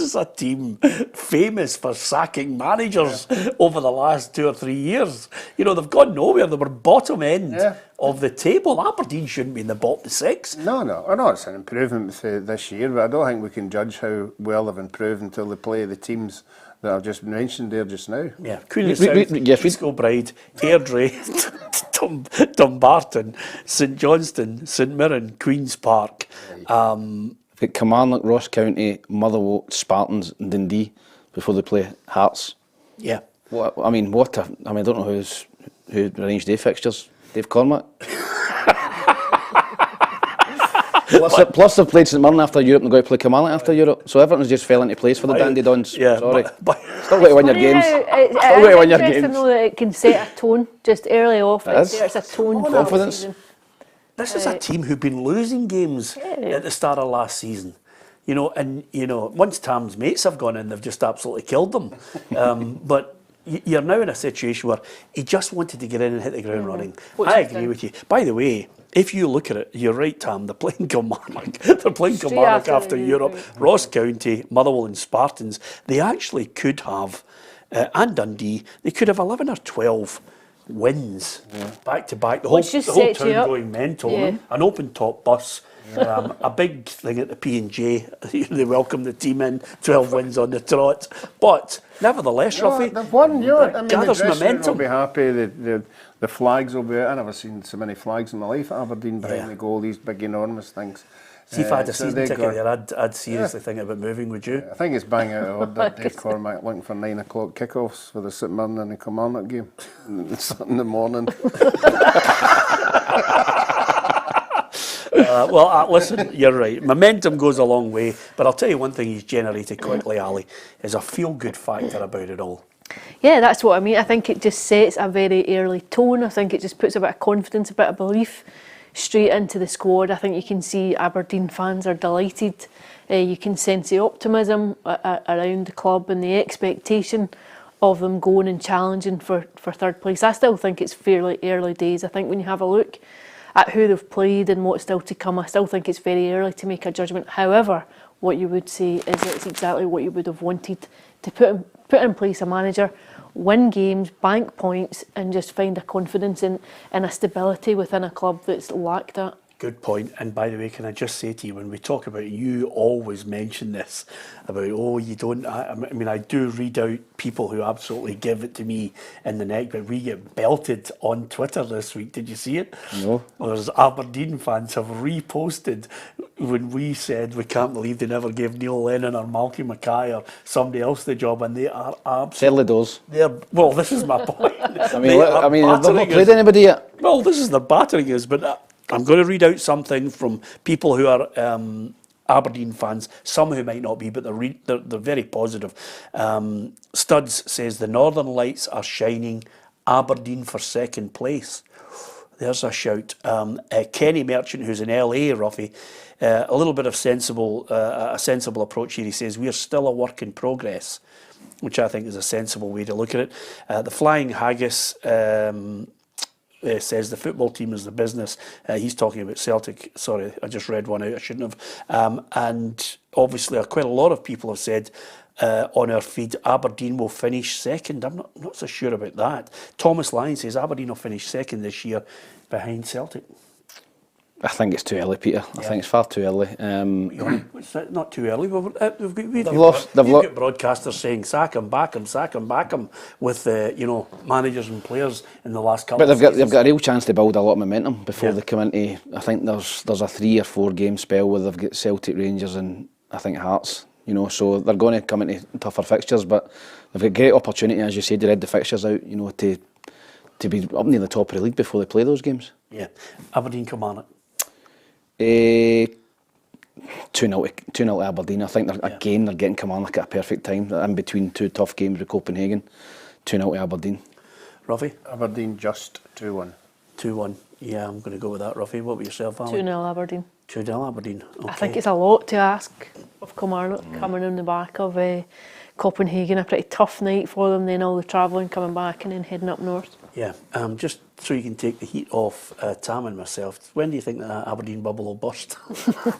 is a team famous for sacking managers over the last 2 or 3 years. You know, they've gone nowhere. They were bottom end of the table. Aberdeen shouldn't be in the bottom 6. No. I know it's an improvement this year, but I don't think we can judge how well they've improved until they play the teams that I've just mentioned there just now. Yeah, Queen of South, Kilbride, Airdrie, Dumbarton, St Johnstone, St Mirren, Queen's Park. Kilmarnock, Ross County, Motherwell, Spartans, and Dundee before they play Hearts. Yeah. I don't know who arranged their fixtures. Dave Cormack. Plus they've played St Mirren after Europe and they've got to play Kilmarnock after Europe. So everything's just fell into place for the Dandy Dons. Yeah, sorry. but Still got to win your games. It's Still got to win your interesting games. though that it can set a tone just early off. It is. It's a tone for Confidence. the season. this is a team who've been losing games at the start of last season. You know, and you know, once Tam's mates have gone in, they've just absolutely killed them. But you're now in a situation where he just wanted to get in and hit the ground running. I agree with you. By the way, if you look at it, you're right, Tam. They're playing Kilmarnock. They're playing Kilmarnock after Europe. Ross County, Motherwell, and Spartans. They actually could have, and Dundee. They could have 11 or 12 wins back to back. The whole town going mental. An open top bus. A big thing at the P&J. They welcome the team in, 12 wins on the trot. But nevertheless, Ruffy, they've won, gathers momentum. Will be happy. The flags will be out. I've never seen so many flags in my life at Aberdeen behind the goal. These big, enormous things. See, if I had a season ticket there, I'd seriously think about moving, would you? I think it's bang out of order. Dave Cormack looking for 9 o'clock kickoffs for the St Mirren and the Kilmarnock game. It's in the morning. Listen, you're right. Momentum goes a long way, but I'll tell you one thing he's generated quickly, Ali, is a feel-good factor about it all. Yeah, that's what I mean. I think it just sets a very early tone. I think it just puts a bit of confidence, a bit of belief straight into the squad. I think you can see Aberdeen fans are delighted. You can sense the optimism around the club and the expectation of them going and challenging for third place. I still think it's fairly early days. I think when you have a look at who they've played and what's still to come, I still think it's very early to make a judgment. However, what you would say is it's exactly what you would have wanted, to put in place a manager, win games, bank points, and just find a confidence and a stability within a club that's lacked that. Good point. And by the way, can I just say to you, when we talk about it, you always mention this about, you don't, I mean, I do read out people who absolutely give it to me in the neck, but we get belted on Twitter this week. Did you see it? No. Well, there's Aberdeen fans have reposted when we said we can't believe they never gave Neil Lennon or Malky Mackay or somebody else the job, and they are absolutely... does. Well, this is my point. I mean, they've not played anybody yet. Well, this is the battering us, but... I'm going to read out something from people who are Aberdeen fans, some who might not be, but they're very positive. Studs says the Northern Lights are shining, Aberdeen for second place. There's a shout. Kenny Merchant, who's in LA, Ruffy, a little bit of a sensible approach here. He says we're still a work in progress, which I think is a sensible way to look at it. The Flying Haggis says the football team is the business. He's talking about Celtic. Sorry, I just read one out. I shouldn't have. And obviously, quite a lot of people have said on our feed, Aberdeen will finish second. I'm not so sure about that. Thomas Lyon says Aberdeen will finish second this year behind Celtic. I think it's too early, Peter. I think it's far too early. It's not too early. We've got broadcasters saying sack him, back him, with managers and players in the last couple. But they've got a real chance to build a lot of momentum before they come into. I think there's a 3 or 4 game spell where they've got Celtic, Rangers, and I think Hearts. So they're going to come into tougher fixtures, but they've got great opportunity, as you said. They read the fixtures out, to be up near the top of the league before they play those games. Yeah, Aberdeen, Kilmarnock. 2-0 to Aberdeen. I think they're getting Kilmarnock at a perfect time, in between 2 tough games with Copenhagen. 2-0 to Aberdeen. Ruffy? Aberdeen just 2-1. 2-1. Yeah, I'm going to go with that, Ruffy. What about yourself, Ali? 2-0 Aberdeen. 2-0 Aberdeen. Okay. I think it's a lot to ask of Kilmarnock coming on the back of Copenhagen. A pretty tough night for them, then all the travelling coming back and then heading up north. Yeah, just so you can take the heat off Tam and myself, when do you think that Aberdeen bubble will burst? Well,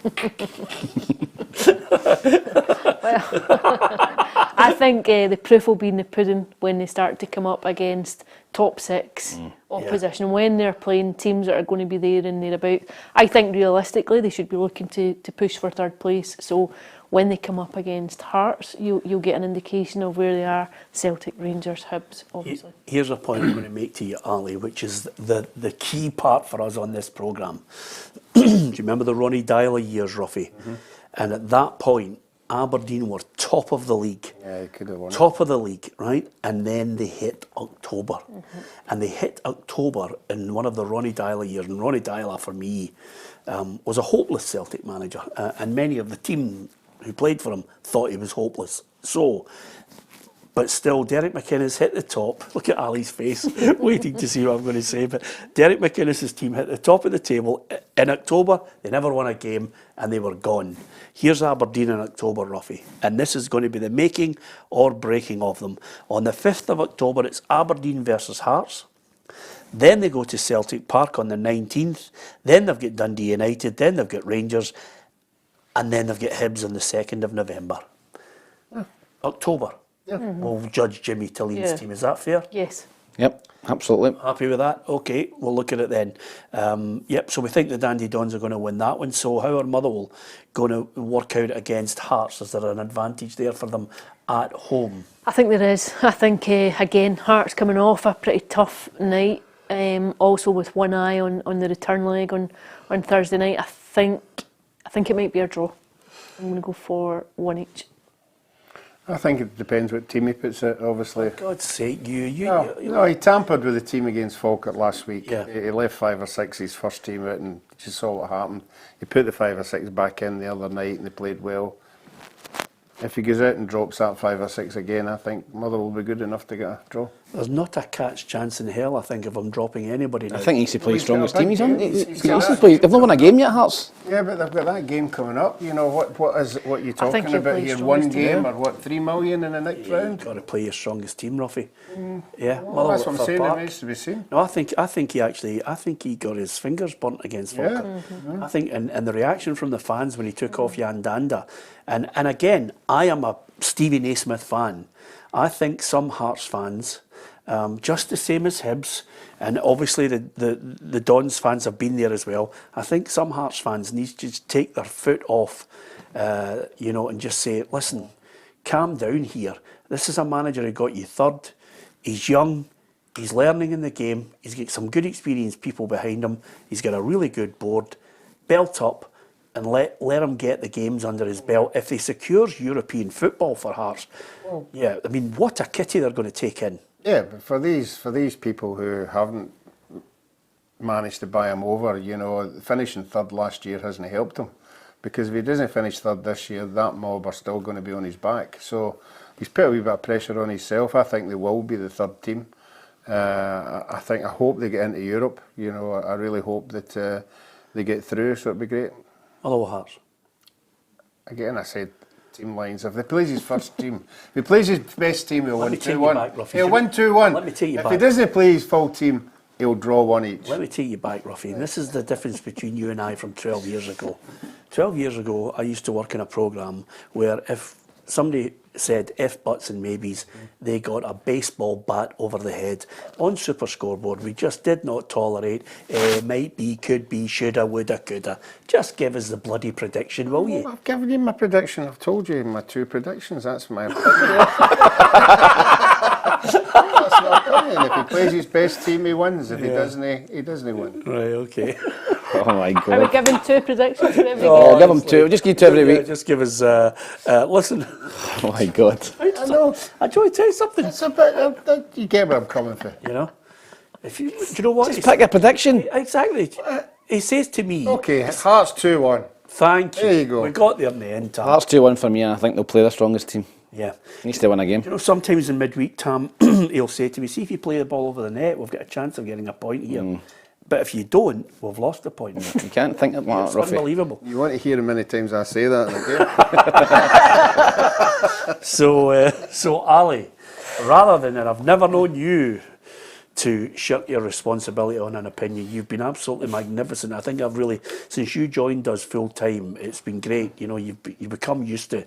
I think the proof will be in the pudding when they start to come up against top 6 opposition, when they're playing teams that are going to be there and thereabout. I think realistically they should be looking to push for third place, so when they come up against Hearts, you'll get an indication of where they are. Celtic, Rangers, Hibs, obviously. Here's a point I'm going to make to you, Ali, which is the key part for us on this programme. Do you remember the Ronnie Dyler years, Ruffy? Mm-hmm. And at that point, Aberdeen were top of the league. Yeah, could have won. Top of the league, right? And then they hit October. Mm-hmm. And they hit October in one of the Ronnie Dyler years. And Ronnie Dyler, for me, was a hopeless Celtic manager, and many of the team who played for him thought he was hopeless. So, but still, Derek McInnes hit the top. Look at Ali's face, waiting to see what I'm going to say. But Derek McInnes' team hit the top of the table in October. They never won a game, and they were gone. Here's Aberdeen in October, Ruffy, and this is going to be the making or breaking of them. On the 5th of October, it's Aberdeen versus Hearts. Then they go to Celtic Park on the 19th. Then they've got Dundee United. Then they've got Rangers. And then they've got Hibs on the 2nd of November. October. We'll judge Jimmy Thellin's team. Is that fair? Yes. Yep, absolutely. Happy with that? Okay, we'll look at it then. Yep, so we think the Dandy Dons are going to win that one. So how are Motherwell going to work out against Hearts? Is there an advantage there for them at home? I think there is. I think, again, Hearts coming off a pretty tough night. Also with one eye on the return leg on Thursday night. I think it might be a draw. I'm going to go for one each. I think it depends what team he puts out, obviously. For God's sake, No, he tampered with the team against Falkirk last week. Yeah. He left 5 or 6 his first team out and just saw what happened. He put the 5 or 6 back in the other night and they played well. If he goes out and drops that 5 or 6 again, I think Motherwell will be good enough to get a draw. There's not a catch chance in hell, I think, of him dropping anybody now. I think he needs to play He's strongest got a team. big He's on. game. He's needs to play. They've not won a game yet, Hearts. Yeah, but they've got that game coming up. You know, what you're I think talking he'll about play here? strongest One team. game or what, 3 million in the next You've round? got to play your strongest team, Ruffy. Yeah, Well, that's what I'm Motherwell saying, it Park. remains to be seen. No, I think he got his fingers burnt against Falkirk. I think, and the reaction from the fans when he took off Jan Danda, and again, I am a Stevie Naismith fan. I think some Hearts fans, just the same as Hibs, and obviously the Dons fans have been there as well. I think some Hearts fans need to just take their foot off, and just say, listen, calm down here. This is a manager who got you third. He's young. He's learning in the game. He's got some good experienced people behind him. He's got a really good board. Belt up and let him get the games under his belt. If he secures European football for Hearts, I mean, what a kitty they're going to take in. Yeah, but for these people who haven't managed to buy him over, finishing third last year hasn't helped him. Because if he doesn't finish third this year, that mob are still going to be on his back. So he's put a wee bit of pressure on himself. I think they will be the third team. I hope they get into Europe. I really hope that they get through, so it'd be great. Hello, Hearts. Again, I said team lines. If he plays his first team, if he plays his best team, he'll win 2-1. He'll win 2-1. Let me take you if back. he doesn't play his full team, he'll draw 1 each. Let me take you back, Ruffy. And this is the difference between you and I from 12 years ago. 12 years ago, I used to work in a programme where if somebody said if, buts and maybes, they got a baseball bat over the head. On Super Scoreboard, we just did not tolerate might be, could be, shoulda, woulda, coulda. Just give us the bloody prediction, will you? I've given you my prediction. I've told you my 2 predictions. That's my opinion. That's my opinion. If he plays his best team, he wins. If he doesn't, he doesn't win. Right, okay. Oh my God. Are we giving 2 predictions for every Oh, game? give him 2. Just give 2 every week. Just give us, listen. Oh my God. I know. I try to tell you something. It's a bit. You get where I'm coming from. Do you know what? Just pick a prediction. Exactly. He says to me. Okay, Hearts 2-1. Thank you. There you go. We got there in the end, Tam. Hearts 2-1 for me. I think they'll play the strongest team. Yeah. Needs to win a game. Sometimes in midweek, Tam, he'll say to me, see if you play the ball over the net, we've got a chance of getting a point here. But if you don't, we've lost the point. You can't think of that, It's Ruffy. unbelievable. You want to hear how many times I say that in a game? So Ali, rather than, and I've never known you to shirk your responsibility on an opinion, you've been absolutely magnificent. I think I've really, since you joined us full time, it's been great. You've become used to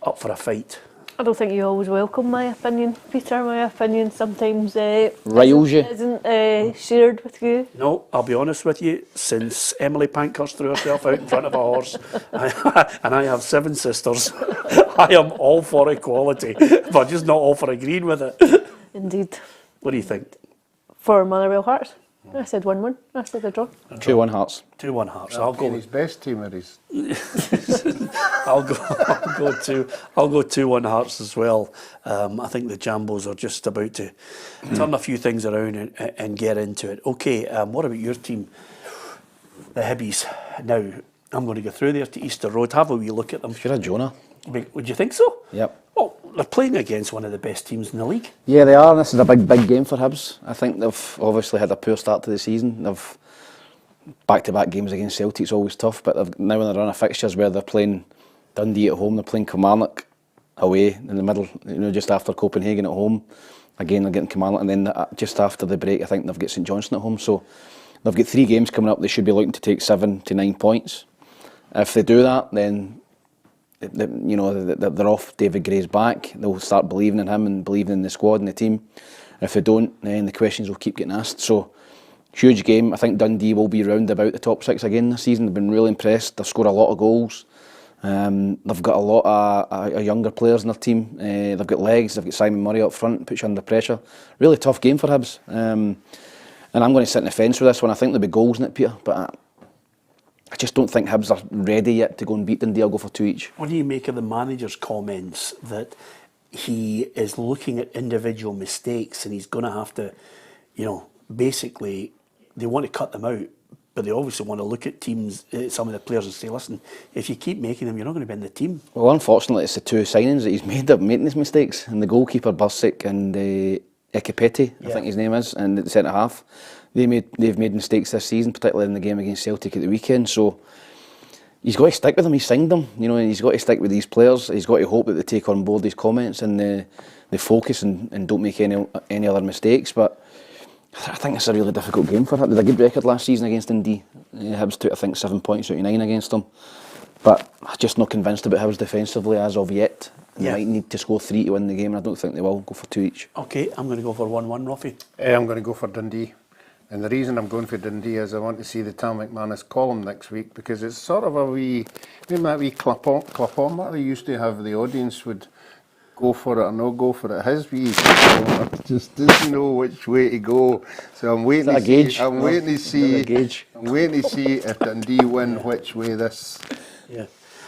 up for a fight. I don't think you always welcome my opinion, Peter. My opinion sometimes Riles you. isn't shared with you. No, I'll be honest with you, since Emily Pankhurst threw herself out in front of a horse, and I have 7 sisters, I am all for equality, but just not all for agreeing with it. Indeed. What do you think? For Motherwell Hearts, I said 1-1. I said a draw. 2-1 Hearts. 2-1 Hearts. I'll go his best team or his. I'll go 2-1 Hearts as well. I think the Jambos are just about to turn a few things around and get into it. Okay, what about your team? the Hibbies. Now, I'm going to go through there to Easter Road, have a wee look at them. If you're a Jonah. Would you think so? Yep. Well, they're playing against one of the best teams in the league. Yeah, they are. This is a big game for Hibs. I think they've obviously had a poor start to the season. They've back-to-back games against Celtic's always tough, but they've now in a run of fixtures where they're playing Dundee at home, they're playing Kilmarnock away in the middle, just after Copenhagen at home. Again, they're getting Kilmarnock, and then just after the break, I think they've got St Johnstone at home. So they've got 3 games coming up. They should be looking to take 7 to 9 points. If they do that, then they're off David Gray's back. They'll start believing in him and believing in the squad and the team. If they don't, then the questions will keep getting asked. So, huge game. I think Dundee will be round about the top 6 again this season. They've been really impressed. They've scored a lot of goals. They've got a lot of younger players in their team. They've got legs. They've got Simon Murray up front, puts you under pressure. Really tough game for Hibs. And I'm going to sit on the fence with this one. I think there'll be goals in it, Peter, but I just don't think Hibs are ready yet to go and beat Dundee. I'll go for 2 each. What do you make of the manager's comments that he is looking at individual mistakes and he's going to have to, basically, they want to cut them out, but they obviously want to look at teams, some of the players, and say, listen, if you keep making them, you're not going to be in the team. Well, unfortunately, it's the 2 signings that he's made that making these mistakes, and the goalkeeper, Bursic, and Ekipeti, I think his name is, and the centre half. They've made mistakes this season, particularly in the game against Celtic at the weekend. So he's got to stick with them. He's signed them, and he's got to stick with these players. He's got to hope that they take on board these comments and they focus and don't make any other mistakes. But I think it's a really difficult game for him. They had a good record last season against Dundee. Hibs took, I think, 7 points out of 9 against them. But I'm just not convinced about Hibs defensively as of yet. They might need to score 3 to win the game, and I don't think they will. Go for 2 each. Okay, I'm going to go for 1-1, Ruffy. I'm going to go for Dundee. And the reason I'm going for Dundee is I want to see the Tam McManus column next week, because it's sort of a wee, that wee clip on that they used to have. The audience would go for it or no go for it. His wee just doesn't know which way to go. So I'm waiting to see. I'm waiting to see if Dundee win which way this. Yeah.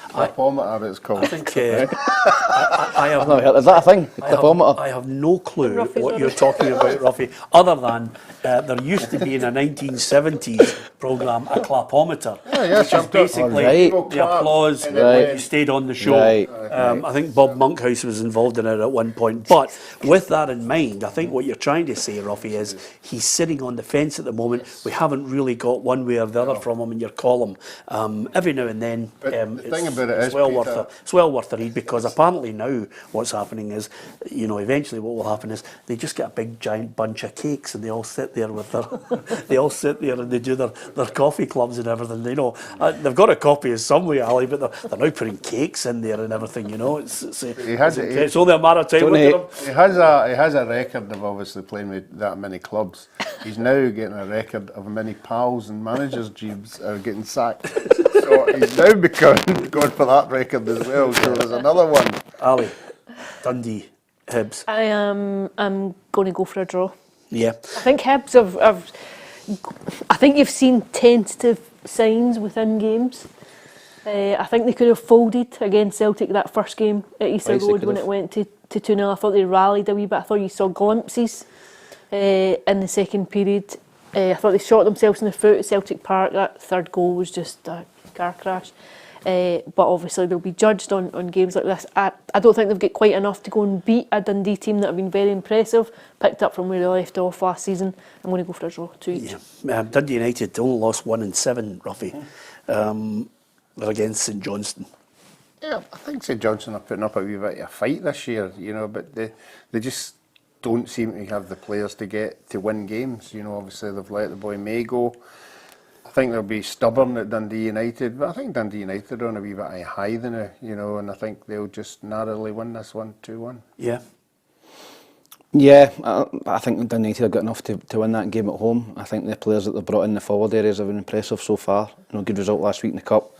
Clipometer, it's called. I think I have never heard. Is that a thing? Clipometer? I have no clue what you're talking about, Ruffy, other than there used to be in a 1970s programme a clapometer, which is basically the applause when you stayed on the show. I think Bob Monkhouse was involved in it at one point. But with that in mind, I think what you're trying to say, Ruffy, is he's sitting on the fence at the moment. We haven't really got one way or the other from him in your column. Every now and then, it's well worth a read, because apparently now what's happening is, eventually what will happen is they just get a big giant bunch of cakes and they all sit there with their, and they do their coffee clubs and everything. They've got a copy of somewhere, Ali, but they're now putting cakes in there and everything. It's only a matter of time. He has a record of obviously playing with that many clubs. He's now getting a record of how many pals and managers' jibs are getting sacked. So he's now going for that record as well. So there's another one. Ali, Dundee, Hibs. I'm going to go for a draw. Yeah. I think Hibs have I think you've seen tentative signs within games. I think they could have folded against Celtic that first game at Easter Road when it went to 2-0. I thought they rallied a wee bit. I thought you saw glimpses in the second period. I thought they shot themselves in the foot at Celtic Park. That third goal was just a car crash. But obviously they'll be judged on games like this. I don't think they've got quite enough to go and beat a Dundee team that have been very impressive, picked up from where they left off last season. I'm going to go for a draw, 2 each. Yeah. Dundee United only lost 1-7, Ruffy. They're against St Johnstone. Yeah, I think St Johnstone are putting up a wee bit of a fight this year, but they just don't seem to have the players to win games. Obviously they've let the boy May go. I think they'll be stubborn at Dundee United, but I think Dundee United are on a wee bit of a high now, and I think they'll just narrowly win this one, 2-1. Yeah. Yeah, I think Dundee United have got enough to win that game at home. I think the players that they've brought in the forward areas have been impressive so far. Good result last week in the Cup.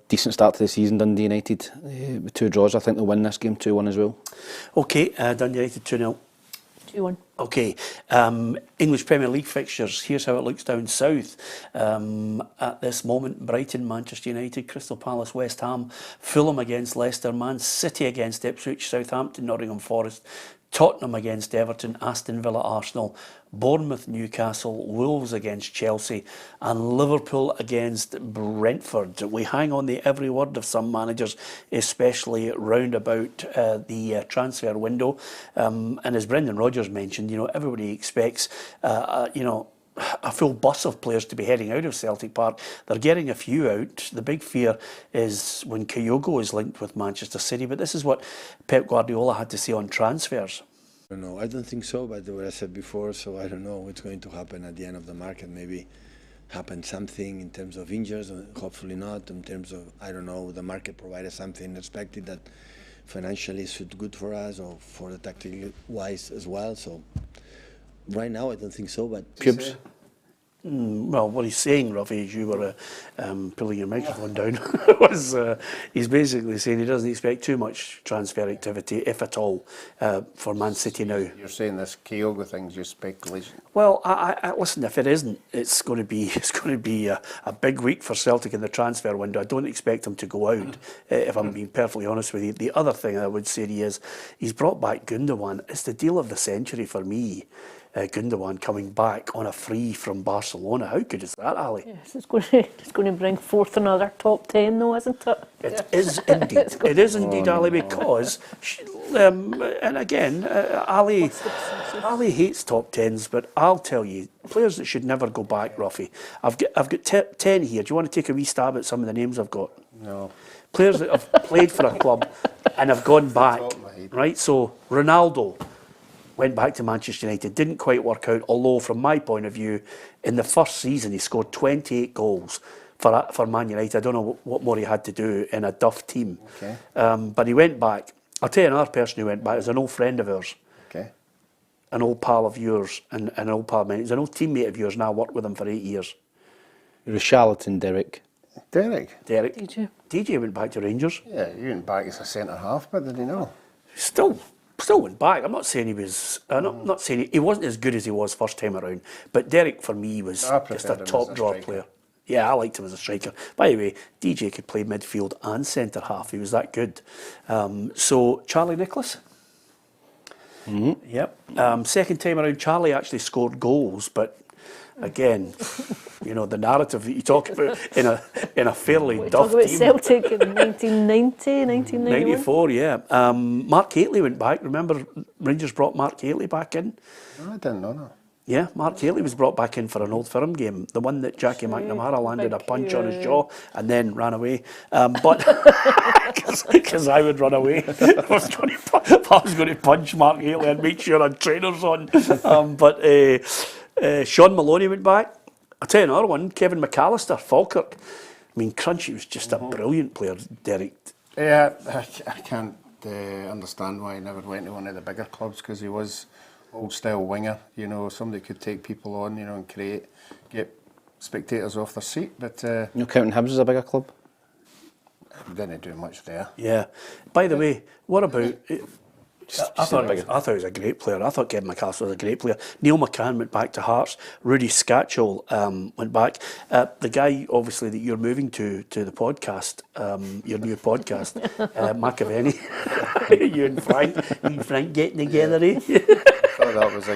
Decent start to the season, Dundee United. With 2 draws, I think they'll win this game 2-1 as well. Okay, Dundee United 2-0. 2-1. Okay, English Premier League fixtures. Here's how it looks down south. At this moment, Brighton, Manchester United, Crystal Palace, West Ham, Fulham against Leicester, Man City against Ipswich, Southampton, Nottingham Forest, Tottenham against Everton, Aston Villa, Arsenal, Bournemouth, Newcastle, Wolves against Chelsea, and Liverpool against Brentford. We hang on the every word of some managers, especially round about the transfer window. And as Brendan Rodgers mentioned, everybody expects, a full bus of players to be heading out of Celtic Park. They're getting a few out. The big fear is when Kyogo is linked with Manchester City, but this is what Pep Guardiola had to say on transfers. No, I don't think so, but what I said before, so I don't know what's going to happen at the end of the market. Maybe happen something in terms of injuries, or hopefully not. In terms of, I don't know, the market provided something expected that financially is good for us, or for the tactical wise as well. So right now, I don't think so, but Pubes. Well, what he's saying, Ruffy, as you were pulling your microphone down, was he's basically saying he doesn't expect too much transfer activity, if at all, for Man City now. You're saying this Kyogo thing's just speculation. Well, I listen. If it isn't, it's going to be a big week for Celtic in the transfer window. I don't expect him to go out. If I'm being perfectly honest with you. The other thing I would say to you is he's brought back Gundogan. It's the deal of the century for me. Gundogan coming back on a free from Barcelona. How good is that, Ali? Yes, it's going to bring forth another top 10, though, isn't it? It is indeed. It is indeed, Ali, because, and again, Ali hates top 10s, but I'll tell you, players that should never go back, Ruffy. I've got 10 here. Do you want to take a wee stab at some of the names I've got? No. Players that have played for a club and have gone back, right? So, Ronaldo went back to Manchester United, didn't quite work out, although from my point of view, in the first season he scored 28 goals for Man United. I don't know what more he had to do in a duff team. Okay. But he went back. I'll tell you another person who went back is an old friend of ours. Okay. An old pal of yours, and an old pal of mine. He's an old teammate of yours now, worked with him for 8 years. You're a charlatan, Derek. Derek? DJ went back to Rangers. Yeah, he went back as a centre-half, but did he know? Still went back. I'm not saying he was. Not saying he wasn't as good as he was first time around. But Derek, for me, was just a top draw player. Yeah, I liked him as a striker. By the way, DJ could play midfield and centre half. He was that good. So Charlie Nicholas. Mm-hmm. Yep. Second time around, Charlie actually scored goals, but again, the narrative that you talk about in a fairly duff talk about team. Celtic in 1990, 1991. 94, yeah. Mark Haitley went back. Remember, Rangers brought Mark Haitley back in? No, I didn't know that. Yeah, Mark Haitley was brought back in for an Old Firm game, the one that Jackie McNamara landed a punch on his jaw and then ran away. But because I would run away, I was going to punch Mark Haitley and make sure I had trainers on. But Sean Maloney went back. I'll tell you another one, Kevin McAllister, Falkirk. I mean, Crunchy was just a brilliant player, Derek. Yeah, I can't understand why he never went to one of the bigger clubs, because he was old-style winger, somebody could take people on, and get spectators off their seat. But Counting Hibs is a bigger club. Didn't do much there. Yeah. By the way, what about... I thought he was a great player. I thought Kevin McAllister was a great player. Neil McCann went back to Hearts. Rudy Scatchell went back. The guy, obviously, that you're moving to the podcast, your new podcast, McAvenny. you and Frank getting together, eh? I thought that was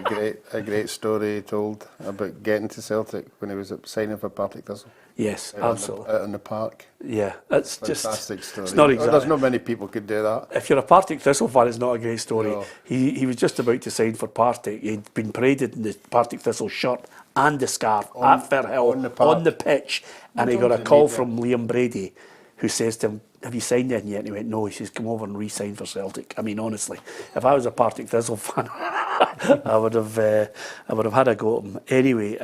a great story he told about getting to Celtic when he was signing for Partick Thistle. Yes, absolutely. Out in the park. Yeah, that's fantastic story. It's not exactly. There's not many people could do that. If you're a Partick Thistle fan, it's not a great story. No. He was just about to sign for Partick. He'd been paraded in the Partick Thistle shirt and the scarf at Firhill on the pitch, and he got a call from Liam Brady, who says to him, "Have you signed anything yet?" And he went, "No." He says, "Come over and re-sign for Celtic." I mean, honestly, if I was a Partick Thistle fan, I would have had a go at him. Anyway,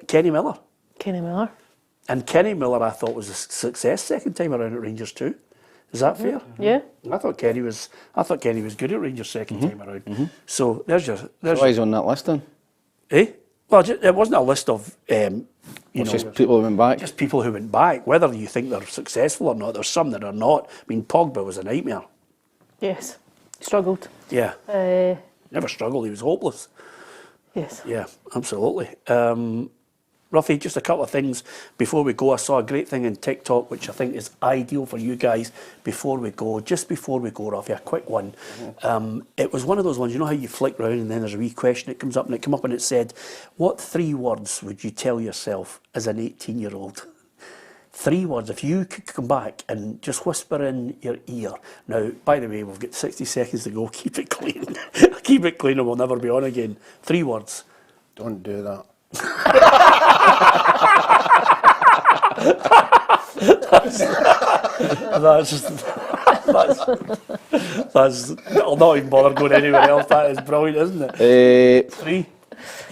Kenny Miller. And Kenny Miller, I thought, was a success second time around at Rangers too. Is that fair? Yeah. I thought Kenny was good at Rangers second time around. Mm-hmm. So there's why he's on that list then? Eh? Well, it wasn't a list of just people who went back. Just people who went back. Whether you think they're successful or not, there's some that are not. I mean, Pogba was a nightmare. Yes, struggled. Yeah. Never struggled. He was hopeless. Yes. Yeah, absolutely. Ruffy, just a couple of things before we go. I saw a great thing in TikTok, which I think is ideal for you guys before we go. Just before we go, Ruffy, a quick one. It was one of those ones, you know how you flick round and then there's a wee question that comes up, and it came up and it said, what 3 words would you tell yourself as an 18-year-old? 3 words, if you could come back and just whisper in your ear. Now, by the way, we've got 60 seconds to go. Keep it clean. Keep it clean and we'll never be on again. 3 words. Don't do that. that's I'll not even bother going anywhere else. That is brilliant, isn't it? 3.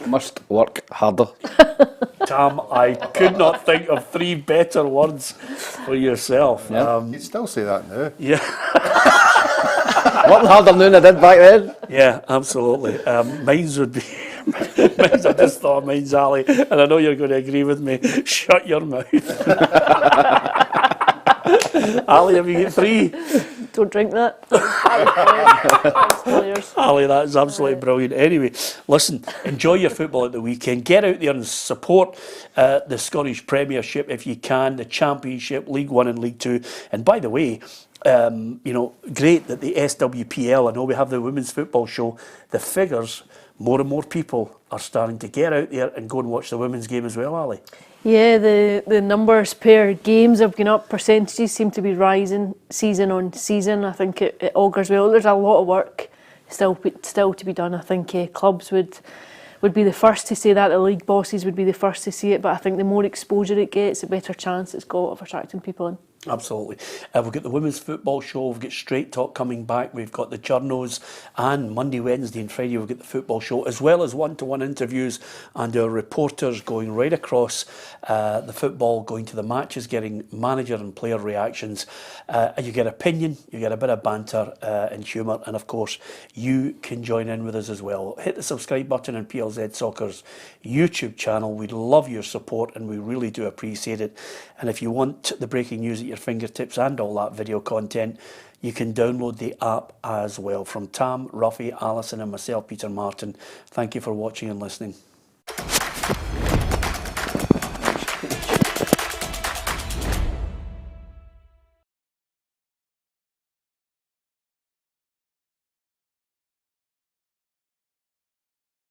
Must work harder. Tam, I could not think of 3 better words for yourself. Yeah. You'd still say that now. Yeah. Working harder now than I did back then. Yeah, absolutely. Mine's would be, mine's, I just thought mine's Ali, and I know you're going to agree with me. Shut your mouth. Ali, have you got 3? Don't drink that. Ali, that is absolutely brilliant. Anyway, listen, enjoy your football at the weekend. Get out there and support the Scottish Premiership if you can, the Championship, League 1 and League 2. And by the way, you know, great that the SWPL, I know we have the Women's Football Show, the figures, more and more people are starting to get out there and go and watch the women's game as well, Ali. Yeah, the numbers per games have gone up. Percentages seem to be rising season on season. I think it augurs well. There's a lot of work still to be done. I think clubs would be the first to say that. The league bosses would be the first to see it. But I think the more exposure it gets, the better chance it's got of attracting people in. Absolutely. We've got the Women's Football Show, we've got Straight Talk coming back, we've got the journos, and Monday, Wednesday and Friday we've got the Football Show, as well as one-to-one interviews and our reporters going right across the football, going to the matches, getting manager and player reactions. You get opinion, you get a bit of banter and humour, and of course you can join in with us as well. Hit the subscribe button on PLZ Soccer's YouTube channel. We'd love your support and we really do appreciate it. And if you want the breaking news at your fingertips and all that video content, you can download the app as well. From Tam, Ruffy, Alison and myself, Peter Martin, thank you for watching and listening.